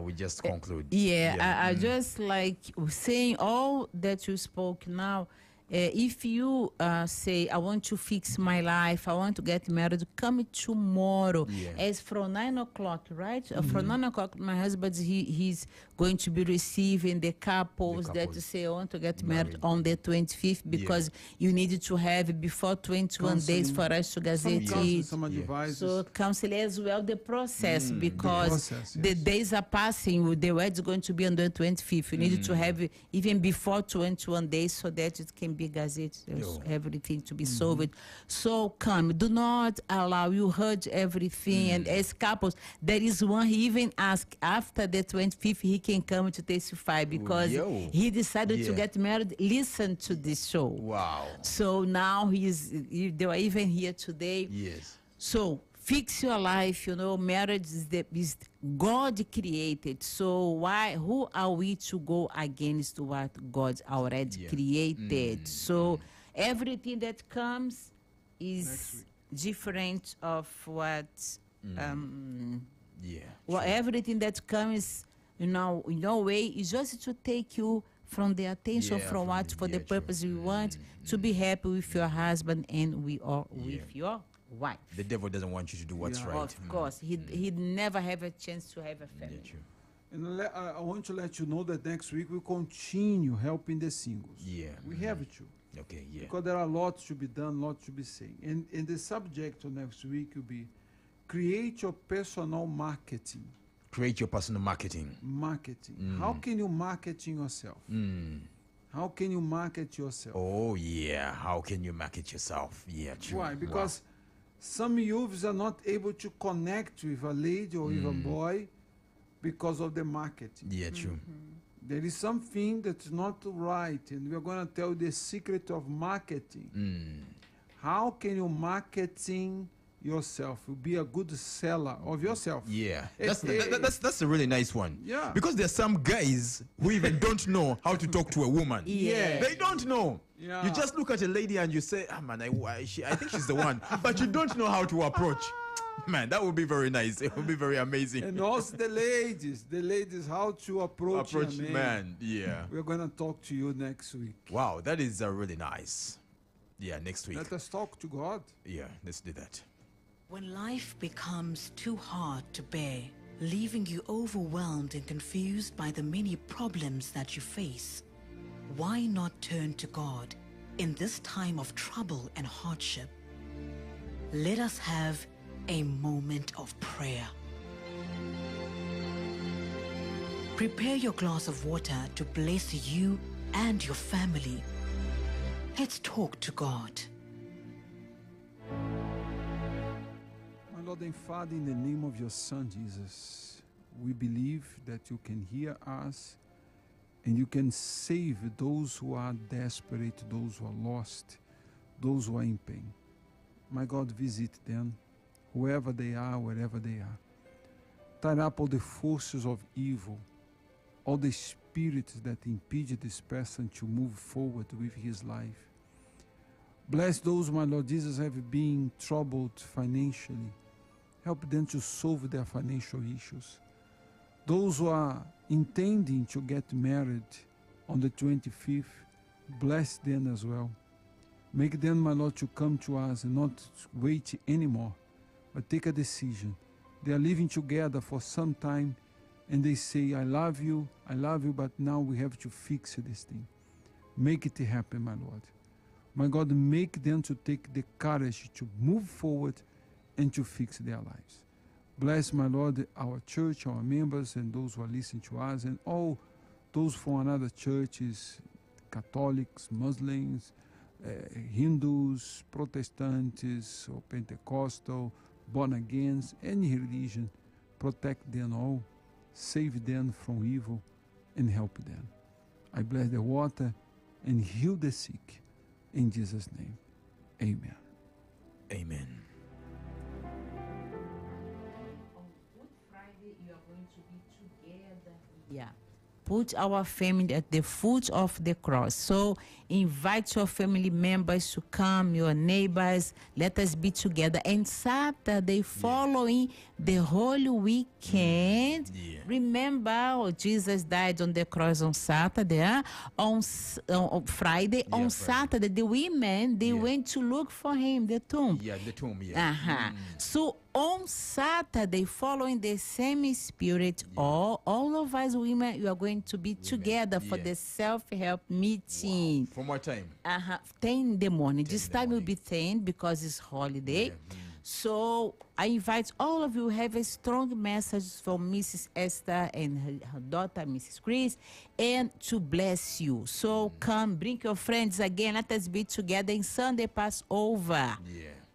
We just conclude. I just like saying all that you spoke now. If you say, I want to fix my life, I want to get married, come tomorrow. As from 9 o'clock, right? From 9 o'clock, my husband, he's going to be receiving the couples that say, I want to get married on the 25th, because you need to have before 21 days for us to gazette it. So counsel as well the process, because the days are passing. The wedding is going to be on the 25th. You need to have even before 21 days, so that it can be gazette, everything to be solved. So come, do not allow, you heard everything. And as couples, there is one, he even asked after the 25th he can come to testify, because he decided to get married. Listen to this show. Wow. So now they were even here today. Yes. So fix your life. Marriage is God created. So who are we to go against what God already created? So everything that comes is different of what. Well, everything that comes, in no way, is just to take you from the attention from what for the purpose we want to be happy with your husband and with your wife. The devil doesn't want you to do what's right. Of course, he'd never have a chance to have a family. And I want to let you know that next week we'll continue helping the singles. We have to. Okay, Because there are lots to be done, lots to be said. And the subject of next week will be create your personal marketing. Create your personal marketing. How can you market yourself? How can you market yourself? Oh, yeah. How can you market yourself? Yeah, true. Why? Because some youths are not able to connect with a lady or with a boy because of the marketing. Yeah, true. There is something that's not right, and we're going to tell the secret of marketing. How can you marketing yourself? You be a good seller of yourself. Yeah, that's a really nice one. Yeah. Because there's some guys who even don't know how to talk to a woman. Yeah. They don't know. Yeah. You just look at a lady and you say, man, I think she's the one. But you don't know how to approach. Man, that would be very nice. It would be very amazing. And also the ladies, how to approach a man. Yeah. We're going to talk to you next week. Wow, that is really nice. Yeah, next week. Let us talk to God. Yeah, let's do that. When life becomes too hard to bear, leaving you overwhelmed and confused by the many problems that you face, why not turn to God in this time of trouble and hardship? Let us have a moment of prayer. Prepare your glass of water to bless you and your family. Let's talk to God. My Lord and Father, in the name of your Son, Jesus, we believe that you can hear us and you can save those who are desperate, those who are lost, those who are in pain. My God, visit them, whoever they are, wherever they are. Tie up all the forces of evil, all the spirits that impede this person to move forward with his life. Bless those, my Lord Jesus, have been troubled financially. Help them to solve their financial issues. Those who are intending to get married on the 25th, bless them as well. Make them, my Lord, to come to us and not wait anymore, but take a decision. They are living together for some time, and they say, I love you, but now we have to fix this thing. Make it happen, my Lord. My God, make them to take the courage to move forward and to fix their lives. Bless, my Lord, our church, our members, and those who are listening to us, and all those from other churches, Catholics, Muslims, Hindus, Protestants, or Pentecostal, born-agains, any religion. Protect them all, save them from evil, and help them. I bless the water and heal the sick. In Jesus' name, amen. Amen. Yeah. Put our family at the foot of the cross. So invite your family members to come, your neighbors. Let us be together. And Saturday following the Holy Weekend, remember Jesus died on the cross on Saturday. On Friday, on Saturday, the women, they went to look for him, the tomb. Yeah, the tomb, yeah. So on Saturday, following the same spirit, all of us women, you are going to be together for the self-help meeting. Wow. From what time? 10 in the morning. This time will be 10 because it's holiday. So I invite all of you who have a strong message from Mrs. Esther and her daughter, Mrs. Chris, and to bless you. So come, bring your friends again. Let us be together in Sunday Passover.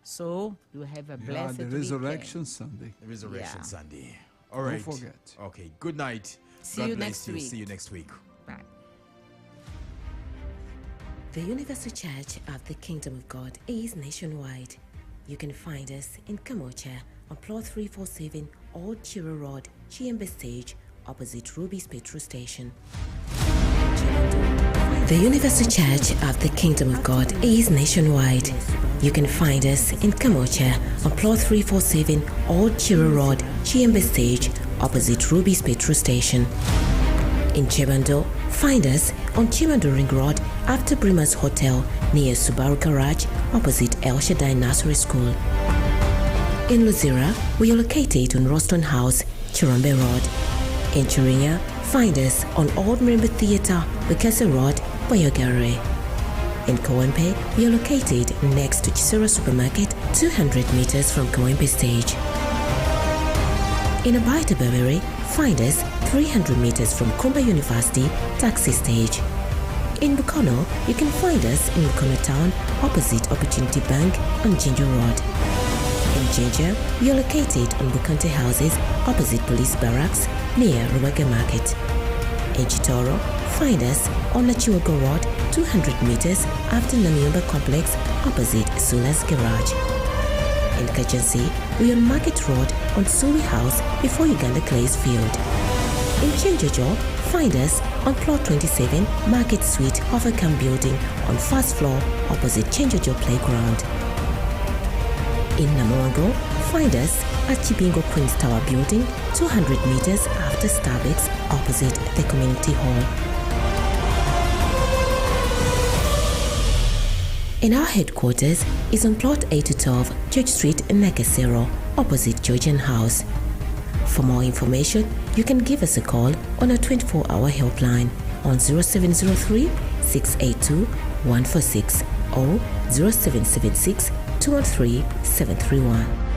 So you have a blessed the Resurrection Sunday. The Resurrection Sunday. All right. Don't forget. Okay. Good night. See God you bless next you. week. See you next week. Bye. The Universal Church of the Kingdom of God is nationwide. You can find us in Kamocha on plot 347 Old Chiro Road, Chiembe Stage, opposite Ruby's Petrol Station. The Universal Church of the Kingdom of God is nationwide. You can find us in Kamocha on plot 347 Old Chiro Road, Chiembe Stage, opposite Ruby's Petrol Station. In Chibando, find us on Chibando Ring Road after Brima's Hotel near Subaru Garage, opposite El Shaddai Nursery School. In Luzira, we are located on Roston House, Chirombe Road. In Chirinya, find us on Old Marimba Theatre, Wekese Road, Boyogare. In Kawempe, we are located next to Chisora Supermarket, 200 meters from Kawempe Stage. In Abaita Beverly, find us 300 meters from Kumba University, Taxi Stage. In Bukono, you can find us in Bukono Town, opposite Opportunity Bank on Ginger Road. In Ginger, we are located on Bukonte Houses, opposite Police Barracks, near Ruwaga Market. In Chitoro, find us on Nachiwago Road, 200 meters after Namiumba Complex, opposite Sula's Garage. In Kajansi, we are on Market Road on Sui House before Uganda Clays Field. In Chenjojo, find us on plot 27 Market Suite Hovercam Building on first floor opposite Chenjojo Playground. In Namoango, find us at Chibingo Queen's Tower Building 200 meters after Starbucks opposite the Community Hall. And our headquarters is on plot 812 Church Street, Nakasero, opposite Georgian House. For more information, you can give us a call on our 24-hour helpline on 0703 682 146 or 0776 213 731.